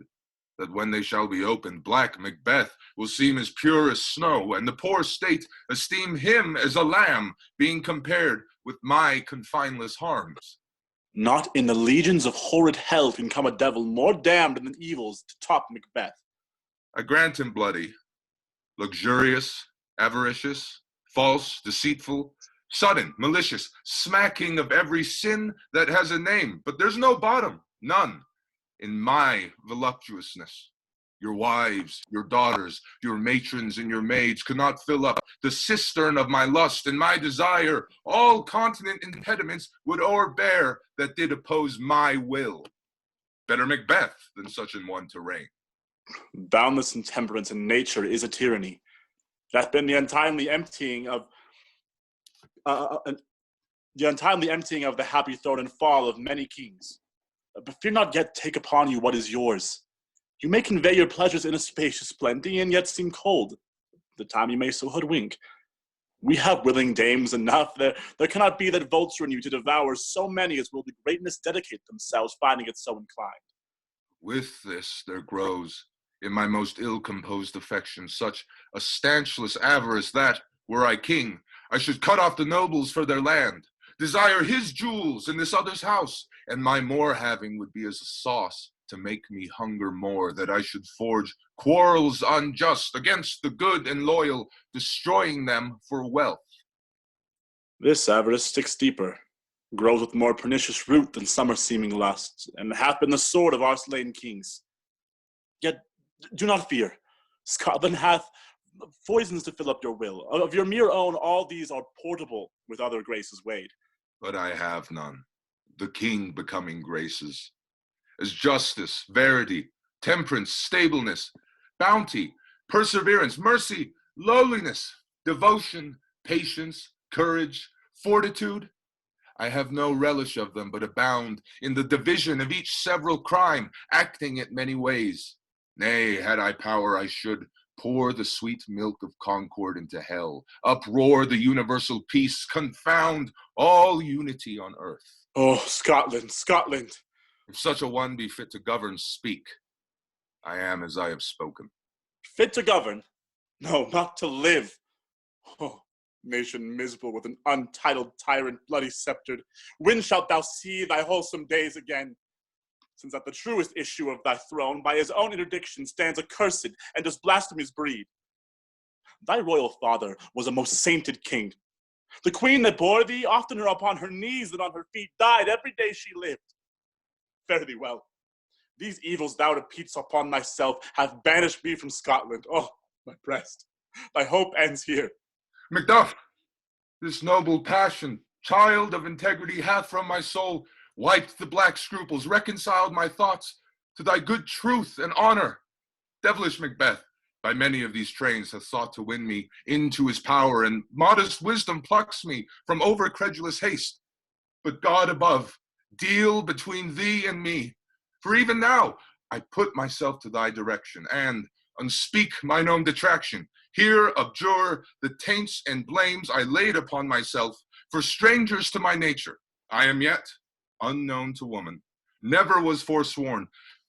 that when they shall be opened, black Macbeth will seem as pure as snow, and the poor state esteem him as a lamb, being compared with my confineless harms. Not in the legions of horrid hell can come a devil more damned than evils to top Macbeth. I grant him bloody, luxurious, avaricious, false, deceitful, sudden, malicious, smacking of every sin that has a name, but there's no bottom, none, in my voluptuousness. Your wives, your daughters, your matrons, and your maids could not fill up the cistern of my lust and my desire. All continent impediments would o'erbear that did oppose my will. Better Macbeth than such an one to reign. Boundless intemperance in nature is a tyranny. It hath been the untimely emptying of the happy throne and fall of many kings. But fear not yet take upon you what is yours. You may convey your pleasures in a spacious plenty, and yet seem cold. The time you may so hoodwink. We have willing dames enough. There cannot be that vulture in you to devour so many as will to greatness dedicate themselves, finding it so inclined. With this there grows, in my most ill-composed affection, such a stanchless avarice that, were I king, I should cut off the nobles for their land, desire his jewels in this other's house, and my more having would be as a sauce to make me hunger more, that I should forge quarrels unjust against the good and loyal, destroying them for wealth. This avarice sticks deeper, grows with more pernicious root than summer-seeming lust, and hath been the sword of our slain kings. Yet do not fear. Scotland hath poisons to fill up your will. Of your mere own, all these are portable with other graces weighed. But I have none, the king becoming graces. As justice, verity, temperance, stableness, bounty, perseverance, mercy, lowliness, devotion, patience, courage, fortitude. I have no relish of them, but abound in the division of each several crime, acting it many ways. Nay, had I power, I should pour the sweet milk of concord into hell, uproar the universal peace, confound all unity on earth. Oh, Scotland, Scotland! If such a one be fit to govern, speak. I am as I have spoken. Fit to govern? No, not to live. Oh, nation miserable with an untitled tyrant, bloody sceptered, when shalt thou see thy wholesome days again? Since at the truest issue of thy throne, by his own interdiction, stands accursed and does blasphemous breed. Thy royal father was a most sainted king. The queen that bore thee, oftener upon her knees than on her feet, died every day she lived. Fare thee well. These evils thou repeatest upon thyself have banished me from Scotland. Oh, my breast, thy hope ends here. Macduff, this noble passion, child of integrity, hath from my soul wiped the black scruples, reconciled my thoughts to thy good truth and honor. Devilish Macbeth, by many of these trains, hath sought to win me into his power, and modest wisdom plucks me from over-credulous haste. But God above, deal between thee and me. For even now I put myself to thy direction, and unspeak mine own detraction. Here abjure the taints and blames I laid upon myself, for strangers to my nature. I am yet unknown to woman, never was forsworn,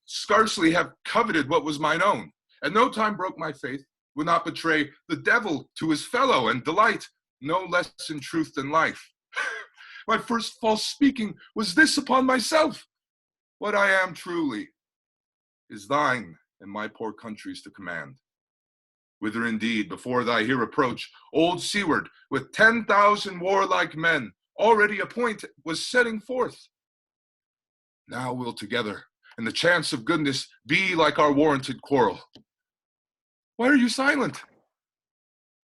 scarcely have coveted what was mine own. At no time broke my faith, would not betray the devil to his fellow, and delight no less in truth than life. My first false speaking was this upon myself. What I am truly is thine and my poor country's to command. Whither indeed, before thy here approach, old Siward, with 10,000 warlike men, already appointed, was setting forth. Now we'll together, and the chance of goodness be like our warranted quarrel. Why are you silent?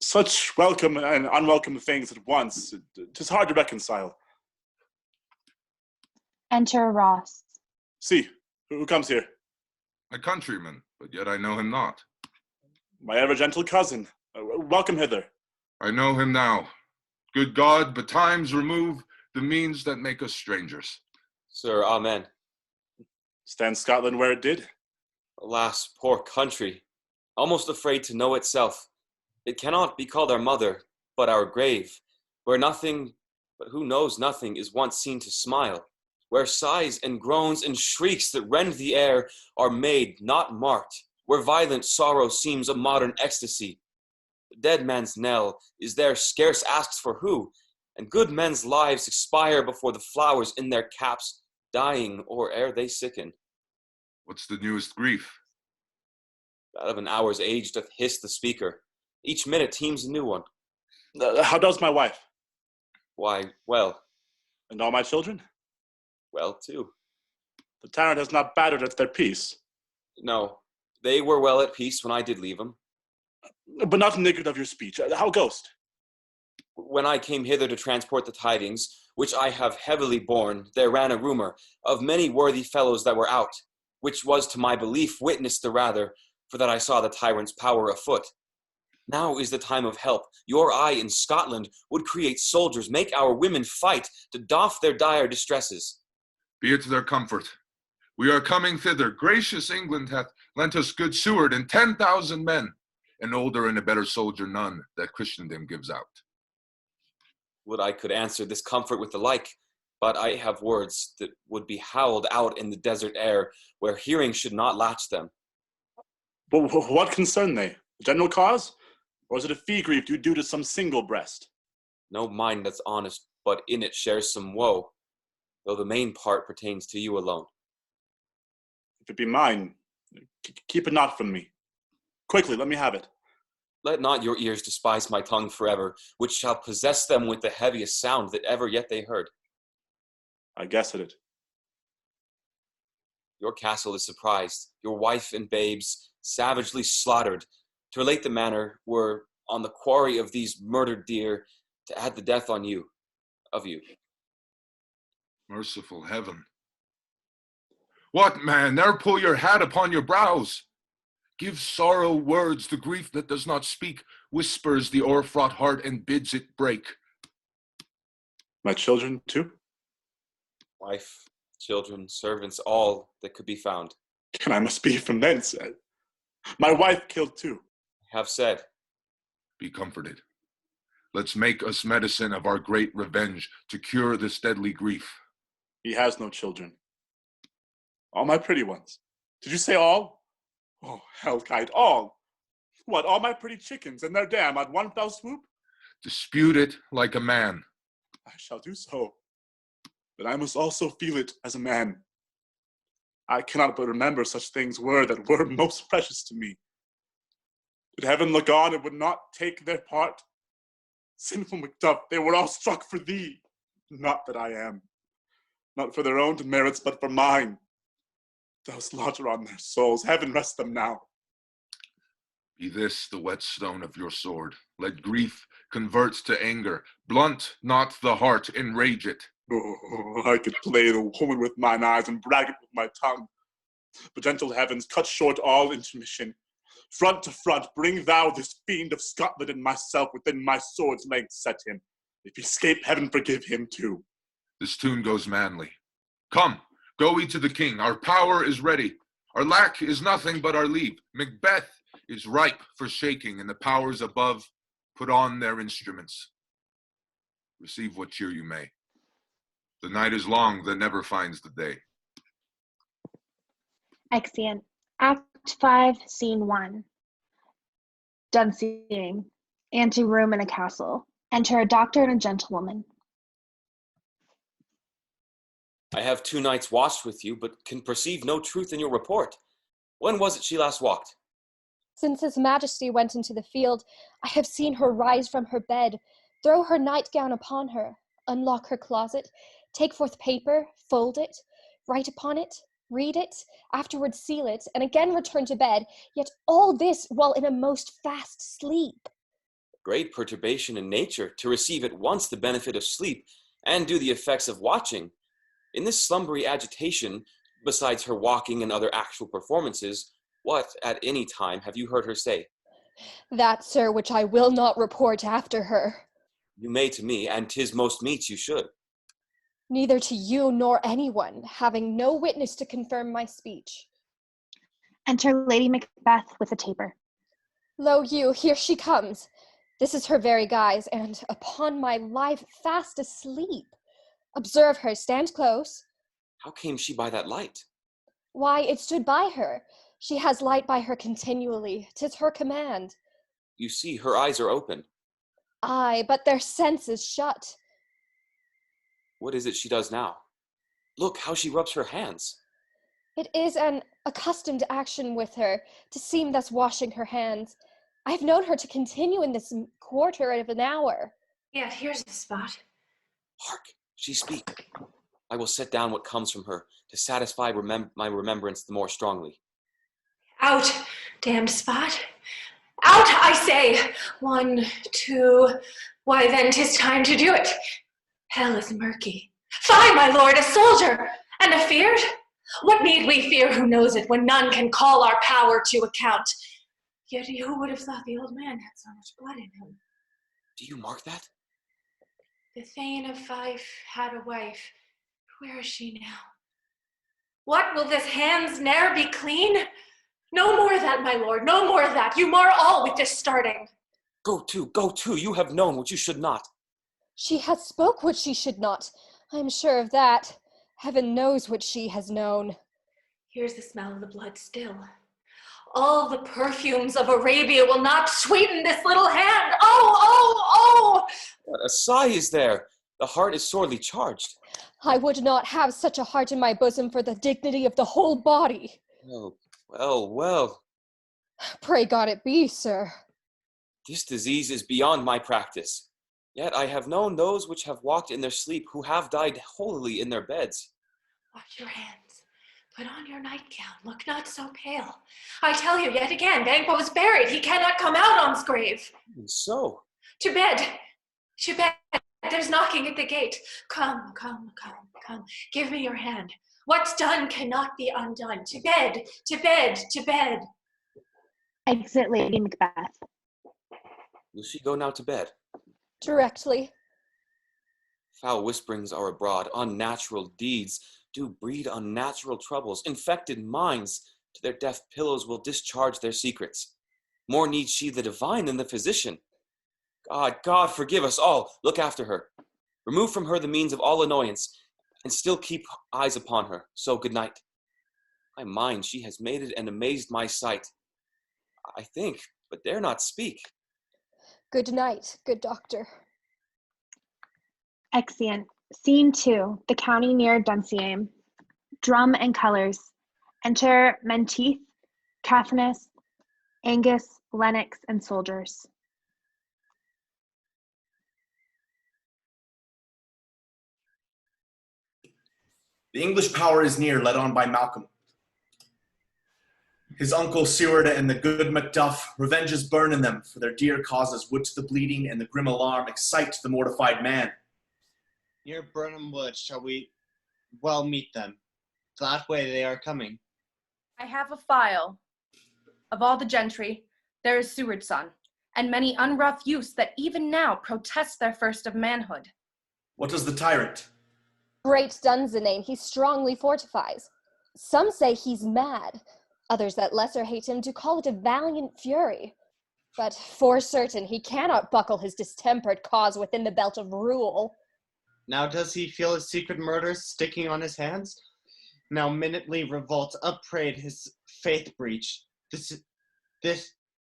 Such welcome and unwelcome things at once. 'Tis hard to reconcile. Enter Ross. See, who comes here? My countryman, but yet I know him not. My ever-gentle cousin. Welcome hither. I know him now. Good God, betimes remove the means that make us strangers. Sir, amen. Stand Scotland where it did? Alas, poor country, almost afraid to know itself. It cannot be called our mother, but our grave, where nothing, but who knows nothing, is once seen to smile, where sighs and groans and shrieks that rend the air are made, not marked, where violent sorrow seems a modern ecstasy. The dead man's knell is there scarce asked for who, and good men's lives expire before the flowers in their caps, dying or ere they sicken. What's the newest grief? That of an hour's age doth hiss the speaker. Each minute teems a new one. How does my wife? Why, well. And all my children? Well, too. The tyrant has not battered at their peace? No, they were well at peace when I did leave them. But not niggard of your speech. How goest? When I came hither to transport the tidings, which I have heavily borne, there ran a rumor of many worthy fellows that were out, which was to my belief witnessed the rather, for that I saw the tyrant's power afoot. Now is the time of help. Your eye in Scotland would create soldiers, make our women fight to doff their dire distresses. Be it to their comfort. We are coming thither. Gracious England hath lent us good Siward and 10,000 men, an older and a better soldier none that Christendom gives out. Would I could answer this comfort with the like, but I have words that would be howled out in the desert air, where hearing should not latch them. But what concern they? The general cause? Or is it a fee grief due to some single breast? No mind that's honest, but in it shares some woe, though the main part pertains to you alone. If it be mine, keep it not from me. Quickly, let me have it. Let not your ears despise my tongue forever, which shall possess them with the heaviest sound that ever yet they heard. I guess at it. Your castle is surprised, your wife and babes savagely slaughtered. To relate the manner were on the quarry of these murdered deer, to add the death on you, of you. Merciful heaven. What, man, there pull your hat upon your brows. Give sorrow words, the grief that does not speak, whispers the o'erfraught heart and bids it break. My children, too? Wife, children, servants, all that could be found. And I must be from thence. My wife killed too. Have said. Be comforted. Let's make us medicine of our great revenge to cure this deadly grief. He has no children. All my pretty ones. Did you say all? Oh, hellkite, all. What, all my pretty chickens and their dam at one fell swoop? Dispute it like a man. I shall do so. But I must also feel it as a man. I cannot but remember such things that were most precious to me. Did heaven look on, it would not take their part. Sinful Macduff, they were all struck for thee. Not that I am. Not for their own demerits, but for mine. Thou slaughter on their souls. Heaven rest them now. Be this the whetstone of your sword. Let grief convert to anger. Blunt not the heart, enrage it. Oh, I could play the woman with mine eyes and brag it with my tongue. But gentle heavens, cut short all intermission. Front to front, bring thou this fiend of Scotland and myself within my sword's length set him. If he escape, heaven forgive him too. This tune goes manly. Come, go we to the king. Our power is ready. Our lack is nothing but our leave. Macbeth is ripe for shaking, and the powers above put on their instruments. Receive what cheer you may. The night is long that never finds the day. Exeunt. Act 5, Scene 1. Done seeing. Anteroom in a castle. Enter a doctor and a gentlewoman. I have 2 nights watched with you, but can perceive no truth in your report. When was it she last walked? Since His Majesty went into the field, I have seen her rise from her bed, throw her nightgown upon her, unlock her closet, take forth paper, fold it, write upon it, read it, afterwards seal it, and again return to bed, yet all this while in a most fast sleep. Great perturbation in nature, to receive at once the benefit of sleep, and do the effects of watching. In this slumbery agitation, besides her walking and other actual performances, what, at any time, have you heard her say? That, sir, which I will not report after her. You may to me, and 'tis most meet you should. Neither to you nor anyone, having no witness to confirm my speech. Enter Lady Macbeth with a taper. Lo you, here she comes. This is her very guise, and upon my life fast asleep. Observe her, stand close. How came she by that light? Why, it stood by her. She has light by her continually. 'Tis her command. You see, her eyes are open. Aye, but their senses shut. What is it she does now? Look how she rubs her hands. It is an accustomed action with her, to seem thus washing her hands. I have known her to continue in this quarter of an hour. Yet here's the spot. Hark, she speaks. I will set down what comes from her, to satisfy my remembrance the more strongly. Out, damned spot. Out, I say. 1, 2. Why then 'tis time to do it. Hell is murky. Fie, my lord, a soldier, and afeard? What need we fear who knows it, when none can call our power to account? Yet who would have thought the old man had so much blood in him? Do you mark that? The Thane of Fife had a wife. Where is she now? What, will this hands ne'er be clean? No more of that, my lord, no more of that. You mar all with this starting. Go to, you have known what you should not. She hath spoke what she should not. I am sure of that. Heaven knows what she has known. Here's the smell of the blood still. All the perfumes of Arabia will not sweeten this little hand. Oh! What a sigh is there. The heart is sorely charged. I would not have such a heart in my bosom for the dignity of the whole body. Well. Pray God it be, sir. This disease is beyond my practice. Yet I have known those which have walked in their sleep who have died holily in their beds. Wash your hands. Put on your nightgown. Look not so pale. I tell you yet again, Banquo is buried. He cannot come out on's grave. And so? To bed. There's knocking at the gate. Come. Give me your hand. What's done cannot be undone. To bed. Exit Lady Macbeth. Will she go now to bed? Directly. Foul whisperings are abroad. Unnatural deeds do breed unnatural troubles. Infected minds to their deaf pillows will discharge their secrets. More needs she the divine than the physician. God, forgive us all. Look after her. Remove from her the means of all annoyance, and still keep eyes upon her. So good night. My mind, she has made it and amazed my sight. I think, but dare not speak. Good night, good doctor. Exeunt. Scene 2. The county near Dunsinane. Drum and colors. Enter Menteith, Caithness, Angus, Lennox, and soldiers. The English power is near, led on by Malcolm. His uncle Siward and the good Macduff, revenge is burn in them, for their dear causes would to the bleeding and the grim alarm excite the mortified man. Near Burnham Wood shall we well meet them. That way they are coming. I have a file. Of all the gentry, there is Siward's son, and many unrough youths that even now protest their first of manhood. What does the tyrant? Great Dunsinane, he strongly fortifies. Some say he's mad. Others that lesser hate him do call it a valiant fury. But for certain he cannot buckle his distempered cause within the belt of rule. Now does he feel his secret murders sticking on his hands? Now minutely revolt, upbraid his faith breach.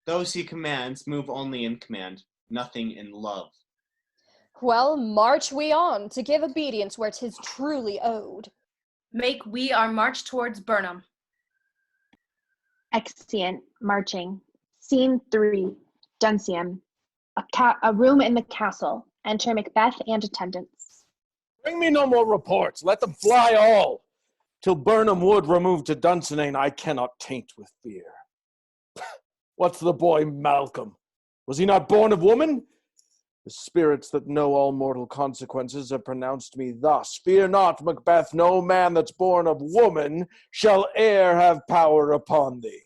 Those he commands move only in command, nothing in love. Well, march we on, to give obedience where 'tis truly owed. Make we our march towards Burnham. Exeunt. Marching. Scene 3. Dunsinane. A room in the castle. Enter Macbeth and attendants. Bring me no more reports. Let them fly all. Till Burnham Wood removed to Dunsinane, I cannot taint with fear. What's the boy Malcolm? Was he not born of woman? The spirits that know all mortal consequences have pronounced me thus. Fear not, Macbeth, no man that's born of woman shall e'er have power upon thee.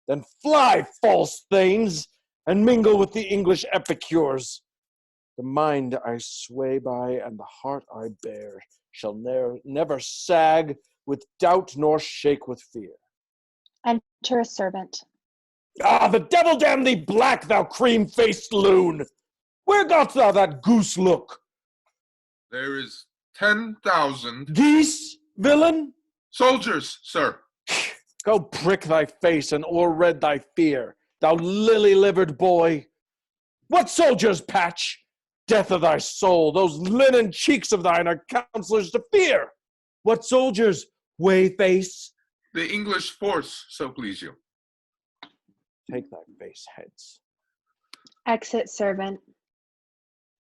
Then fly, false thanes, and mingle with the English epicures. The mind I sway by and the heart I bear shall never sag with doubt nor shake with fear. Enter a servant. Ah, the devil damn thee black, thou cream-faced loon! Where got thou that goose look? There is 10,000... Geese, villain? Soldiers, sir. Go prick thy face and o'erread thy fear, thou lily-livered boy. What soldiers, Patch? Death of thy soul, those linen cheeks of thine are counselors to fear. What soldiers, Wayface? The English force, so please you. Take thy face hence. Exit servant.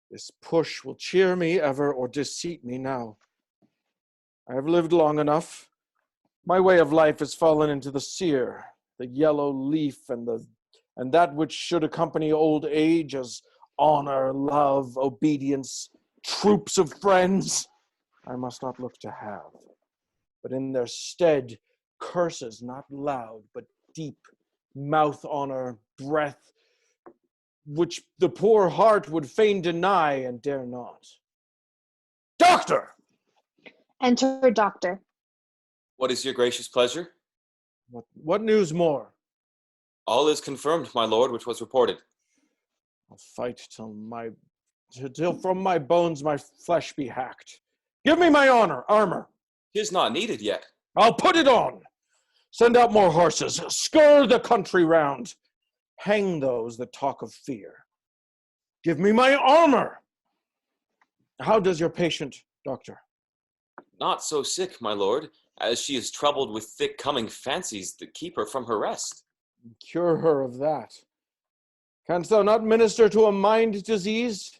This push will cheer me ever or deceit me now. I have lived long enough. My way of life has fallen into the sear, the yellow leaf, and that which should accompany old age as honor, love, obedience, troops of friends. I must not look to have, but in their stead, curses not loud, but deep, mouth honor, breath, which the poor heart would fain deny and dare not. Doctor! Enter doctor. What is your gracious pleasure? What news more? All is confirmed, my lord, which was reported. I'll fight till from my bones my flesh be hacked. Give me my armor. 'Tis not needed yet. I'll put it on. Send out more horses. Scour the country round. Hang those that talk of fear. Give me my armor. How does your patient, doctor? Not so sick, my lord, as she is troubled with thick coming fancies that keep her from her rest. Cure her of that. Canst thou not minister to a mind disease?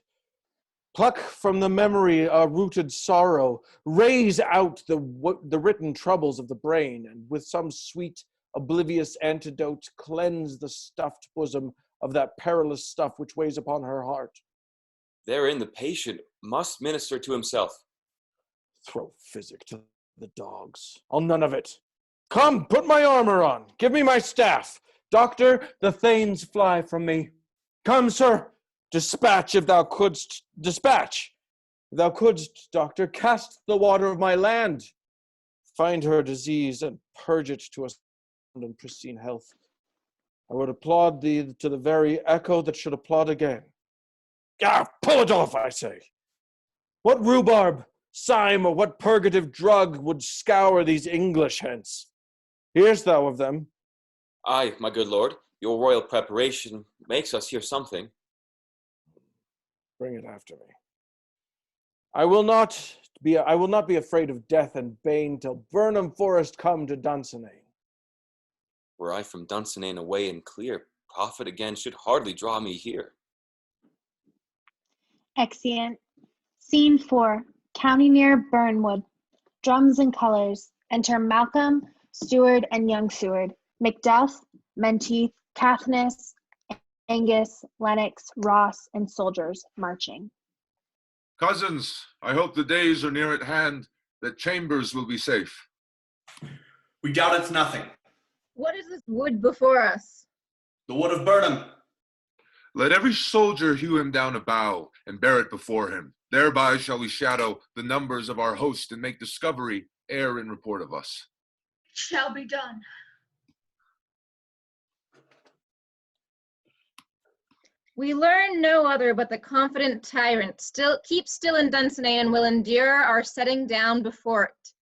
Pluck from the memory a rooted sorrow, raise out the written troubles of the brain, and with some sweet, oblivious antidote, cleanse the stuffed bosom of that perilous stuff which weighs upon her heart. Therein the patient must minister to himself. Throw physic to the dogs. I'll none of it. Come, put my armor on. Give me my staff. Doctor, the thanes fly from me. Come, sir. Dispatch, if thou couldst. Dispatch. If thou couldst, doctor, cast the water of my land. Find her disease and purge it to a sound and pristine health. I would applaud thee to the very echo that should applaud again. Pull it off, I say. What rhubarb, cyme, or what purgative drug would scour these English hence? Hearest thou of them? Aye, my good lord, your royal preparation makes us hear something. Bring it after me. I will not be afraid of death and bane till Burnham Forest come to Dunsinane. Were I from Dunsinane away and clear, profit again should hardly draw me here. Exeunt. Scene 4. County near Burnwood. Drums and colors. Enter Malcolm, Siward, and young Siward. Macduff, Menteith, Caithness, Angus, Lennox, Roche, and soldiers marching. Cousins, I hope the days are near at hand that Chambers will be safe. We doubt it's nothing. What is this wood before us? The wood of Burnham. Let every soldier hew him down a bough and bear it before him. Thereby shall we shadow the numbers of our host and make discovery ere in report of us. Shall be done. We learn no other but the confident tyrant keeps still in Dunsinane and will endure our setting down before it.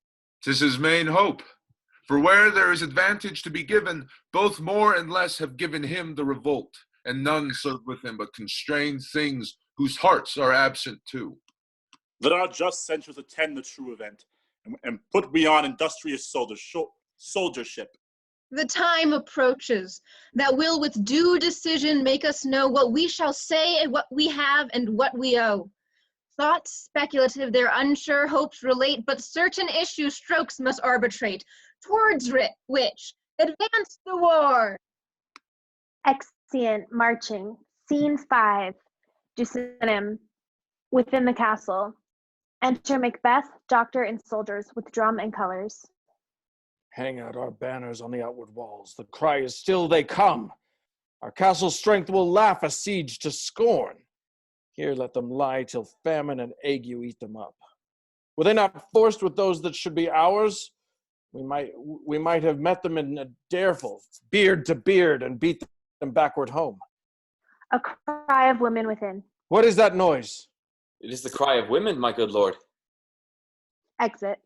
'Tis his main hope. For where there is advantage to be given, both more and less have given him the revolt, and none serve with him but constrained things whose hearts are absent too. Let our just censures attend the true event, and put we on industrious soldiership. The time approaches that will with due decision make us know what we shall say and what we have and what we owe. Thoughts speculative their unsure hopes relate, but certain issue strokes must arbitrate, towards which advance the war. Exeunt. Marching. Scene 5. Dunsinane. Within the castle. Enter Macbeth, doctor, and soldiers with drum and colors. Hang out our banners on the outward walls. The cry is still they come. Our castle strength will laugh a siege to scorn. Here let them lie till famine and ague eat them up. Were they not forced with those that should be ours? We might have met them in a dareful, beard to beard, and beat them backward home. A cry of women within. What is that noise? It is the cry of women, my good lord. Exit.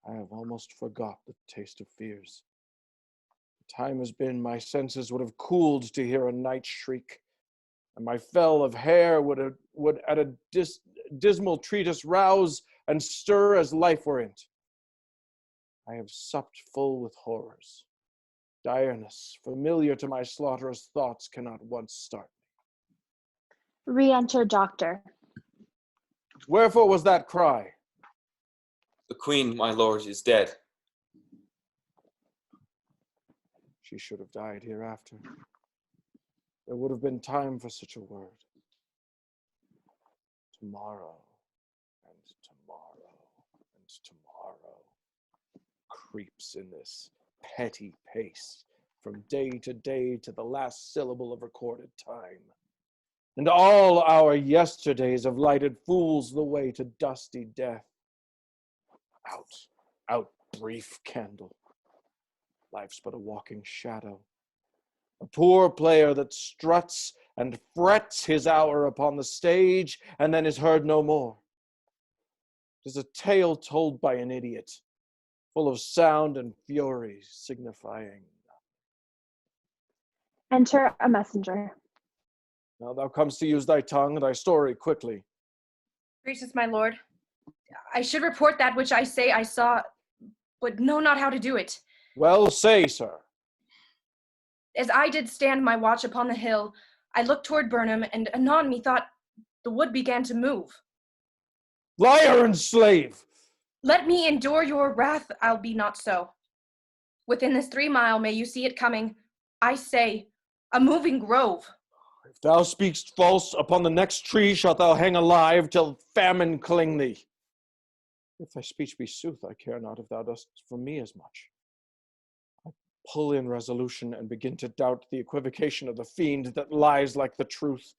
I have almost forgot the taste of fears. The time has been my senses would have cooled to hear a night shriek, and my fell of hair would at a dismal treatise rouse and stir as life were in't. I have supped full with horrors. Direness, familiar to my slaughterous thoughts, cannot once start me. Re-enter doctor. Wherefore was that cry? The queen, my lord, is dead. She should have died hereafter. There would have been time for such a word. Tomorrow, and tomorrow, and tomorrow creeps in this petty pace from day to day to the last syllable of recorded time. And all our yesterdays have lighted fools the way to dusty death. Out, brief candle. Life's but a walking shadow. A poor player that struts and frets his hour upon the stage and then is heard no more. 'Tis a tale told by an idiot, full of sound and fury, signifying. Enter a messenger. Now thou comest to use thy tongue, thy story quickly. Gracious my lord, I should report that which I say I saw, but know not how to do it. Well, say, sir. As I did stand my watch upon the hill, I looked toward Burnham, and anon methought the wood began to move. Liar and slave! Let me endure your wrath, I'll be not so. Within this 3 mile may you see it coming, I say, a moving grove. If thou speakst false, upon the next tree shalt thou hang alive till famine cling thee. If thy speech be sooth, I care not if thou dost for me as much. I pull in resolution and begin to doubt the equivocation of the fiend that lies like the truth.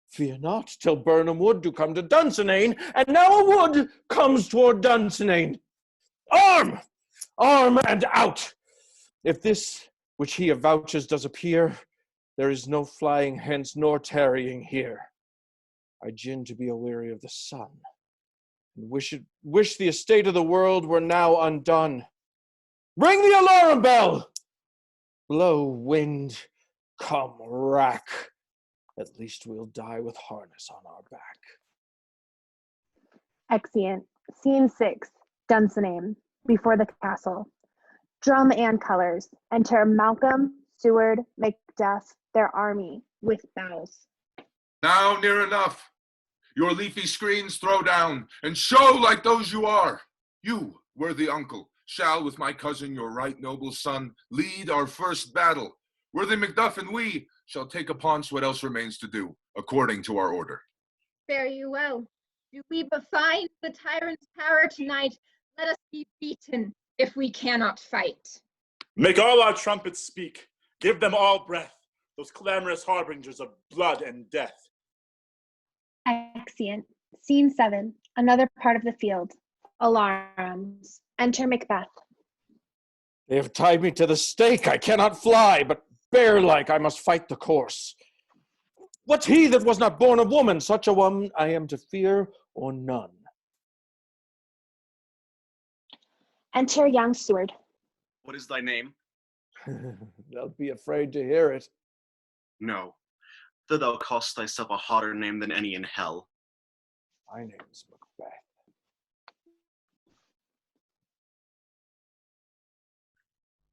Fear not till Burnham Wood do come to Dunsinane, and now a wood comes toward Dunsinane. Arm! Arm and out! If this which he avouches does appear, there is no flying hence nor tarrying here. I gin to be aweary of the sun, and wish the estate of the world were now undone. Ring the alarm bell! Blow wind, come rack. At least we'll die with harness on our back. Exeunt. Scene 6. Dunsinane, before the castle. Drum and colors. Enter Malcolm, Siward, Macduff, their army, with bows. Now near enough. Your leafy screens throw down, and show like those you are. You, worthy uncle, shall with my cousin, your right noble son, lead our first battle. Worthy Macduff and we shall take upon us what else remains to do, according to our order. Fare you well. Do we but find the tyrant's power tonight, let us be beaten if we cannot fight. Make all our trumpets speak. Give them all breath, those clamorous harbingers of blood and death. Exeunt. Scene 7. Another part of the field. Alarms. Enter Macbeth. They have tied me to the stake. I cannot fly, but bear-like I must fight the course. What's he that was not born of woman? Such a one I am to fear or none. Enter young Siward. What is thy name? They'll be afraid to hear it. No, though thou call'st thyself a hotter name than any in hell. My name is Macbeth.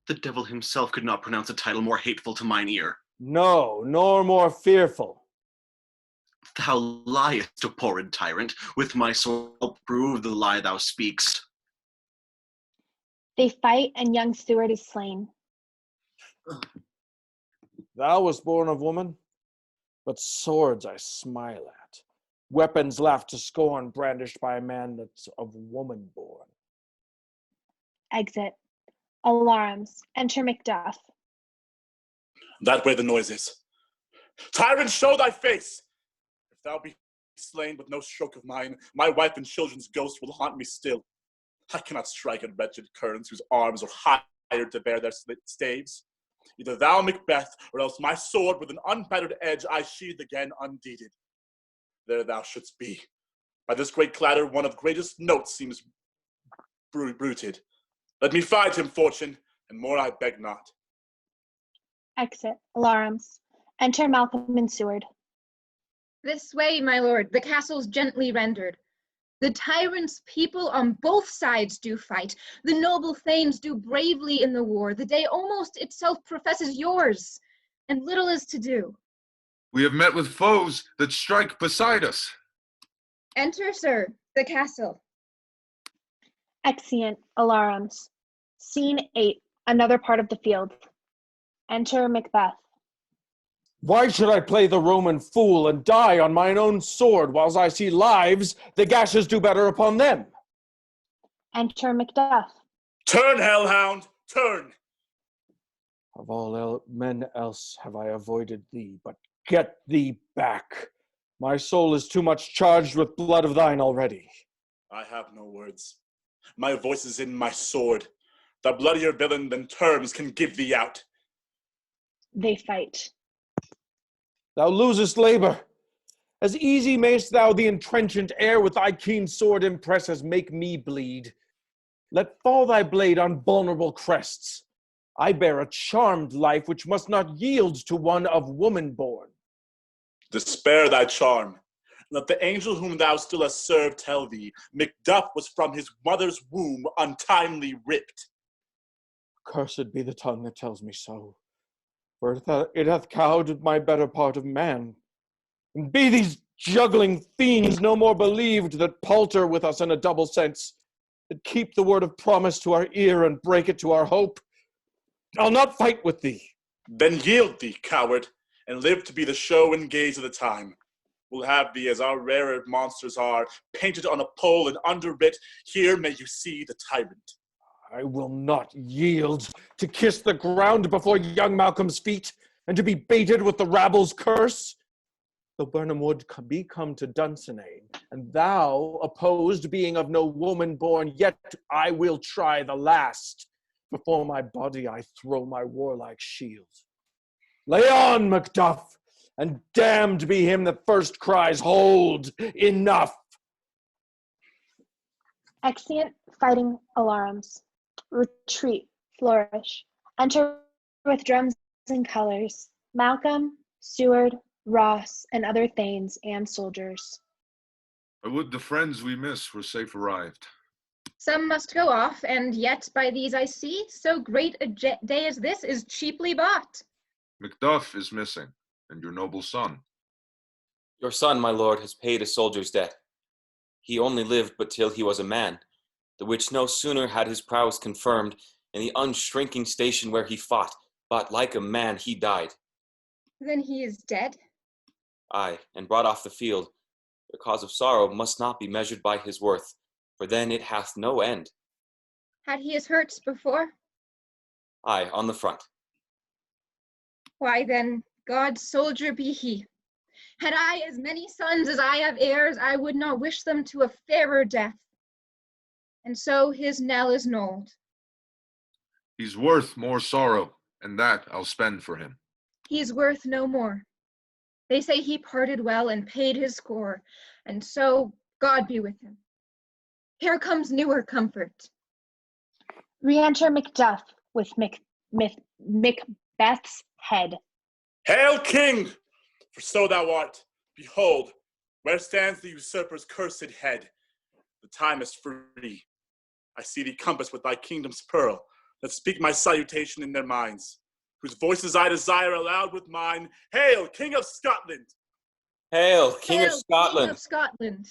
The devil himself could not pronounce a title more hateful to mine ear. No, nor more fearful. Thou liest, O horrid tyrant. With my sword I'll prove the lie thou speakst. They fight, and young Siward is slain. Thou wast born of woman, but swords I smile at. Weapons laugh to scorn, brandished by a man that's of woman born. Exit. Alarms. Enter Macduff. That way the noise is. Tyrant, show thy face! If thou be slain with no stroke of mine, my wife and children's ghosts will haunt me still. I cannot strike at wretched kerns whose arms are hired to bear their staves. Either thou, Macbeth, or else my sword with an unfettered edge I sheathe again undeeded. There thou shouldst be. By this great clatter, one of greatest notes seems bruited. Let me fight him, fortune, and more I beg not. Exit. Alarms. Enter Malcolm and Siward. This way, my lord, the castle's gently rendered. The tyrant's people on both sides do fight. The noble thanes do bravely in the war. The day almost itself professes yours, and little is to do. We have met with foes that strike beside us. Enter, sir, the castle. Exeunt. Alarms. Scene 8. Another part of the field. Enter Macbeth. Why should I play the Roman fool and die on mine own sword, whiles I see lives, the gashes do better upon them? Enter Macduff. Turn, hellhound, turn! Of all men else have I avoided thee, but get thee back. My soul is too much charged with blood of thine already. I have no words. My voice is in my sword. The bloodier villain than terms can give thee out. They fight. Thou losest labor. As easy mayst thou the entrenchant air with thy keen sword impress as make me bleed. Let fall thy blade on vulnerable crests. I bear a charmed life which must not yield to one of woman born. Despair thy charm. Let the angel whom thou still hast served tell thee, Macduff was from his mother's womb untimely ripped. Cursed be the tongue that tells me so, for it hath cowed my better part of man. And be these juggling fiends no more believed that palter with us in a double sense, that keep the word of promise to our ear and break it to our hope. I'll not fight with thee. Then yield thee, coward, and live to be the show and gaze of the time. We'll have thee as our rarer monsters are, painted on a pole and underwrit, here may you see the tyrant. I will not yield to kiss the ground before young Malcolm's feet, and to be baited with the rabble's curse. Though Burnham would be come to Dunsinane, and thou opposed, being of no woman born, yet I will try the last. Before my body I throw my warlike shield. Lay on, Macduff, and damned be him that first cries, hold, enough. Exeunt fighting alarums. Retreat, flourish. Enter with drums and colors. Malcolm, Siward, Roche, and other thanes and soldiers. I would the friends we miss were safe arrived. Some must go off, and yet by these I see, so great a day as this is cheaply bought. Macduff is missing, and your noble son. Your son, my lord, has paid a soldier's debt. He only lived but till he was a man, the which no sooner had his prowess confirmed in the unshrinking station where he fought, but like a man he died. Then he is dead? Aye, and brought off the field. The cause of sorrow must not be measured by his worth, for then it hath no end. Had he his hurts before? Aye, on the front. Why then, God's soldier be he. Had I as many sons as I have heirs, I would not wish them to a fairer death. And so his knell is knolled. He's worth more sorrow, and that I'll spend for him. He is worth no more. They say he parted well and paid his score, and so God be with him. Here comes newer comfort. Re-enter Macduff with Macbeth's head. Hail, King! For so thou art. Behold, where stands the usurper's cursed head? The time is free. I see thee compassed with thy kingdom's pearl, that speak my salutation in their minds, whose voices I desire aloud with mine. Hail, King of Scotland! Hail, King of Scotland! King of Scotland!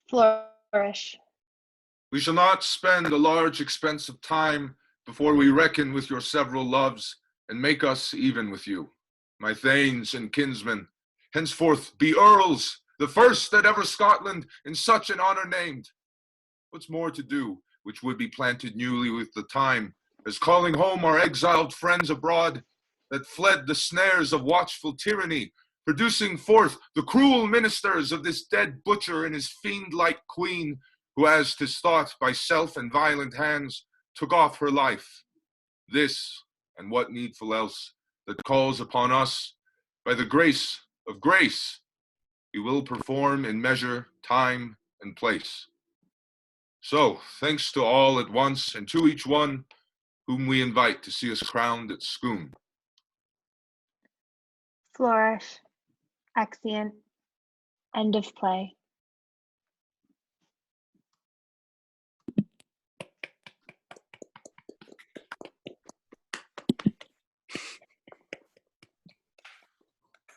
Flourish. We shall not spend a large expense of time before we reckon with your several loves and make us even with you. My thanes and kinsmen, henceforth be earls, the first that ever Scotland in such an honor named. What's more to do, which would be planted newly with the time, as calling home our exiled friends abroad, that fled the snares of watchful tyranny, producing forth the cruel ministers of this dead butcher and his fiend-like queen, who, as 'tis thought, by self and violent hands, took off her life. This, and what needful else, that calls upon us, by the grace of grace, we will perform in measure, time, and place. So, thanks to all at once, and to each one whom we invite to see us crowned at Scone. Flourish. Exeunt. End of play.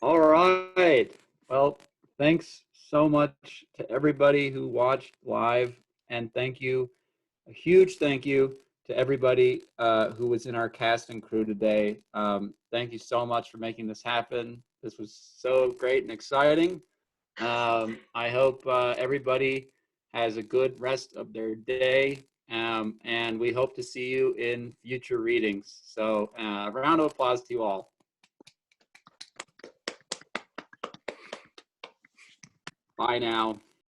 All right. Well, thanks so much to everybody who watched live, and thank you, a huge thank you to everybody who was in our cast and crew today. Thank you so much for making this happen. This was so great and exciting. I hope everybody has a good rest of their day, and we hope to see you in future readings. So a round of applause to you all. Bye now.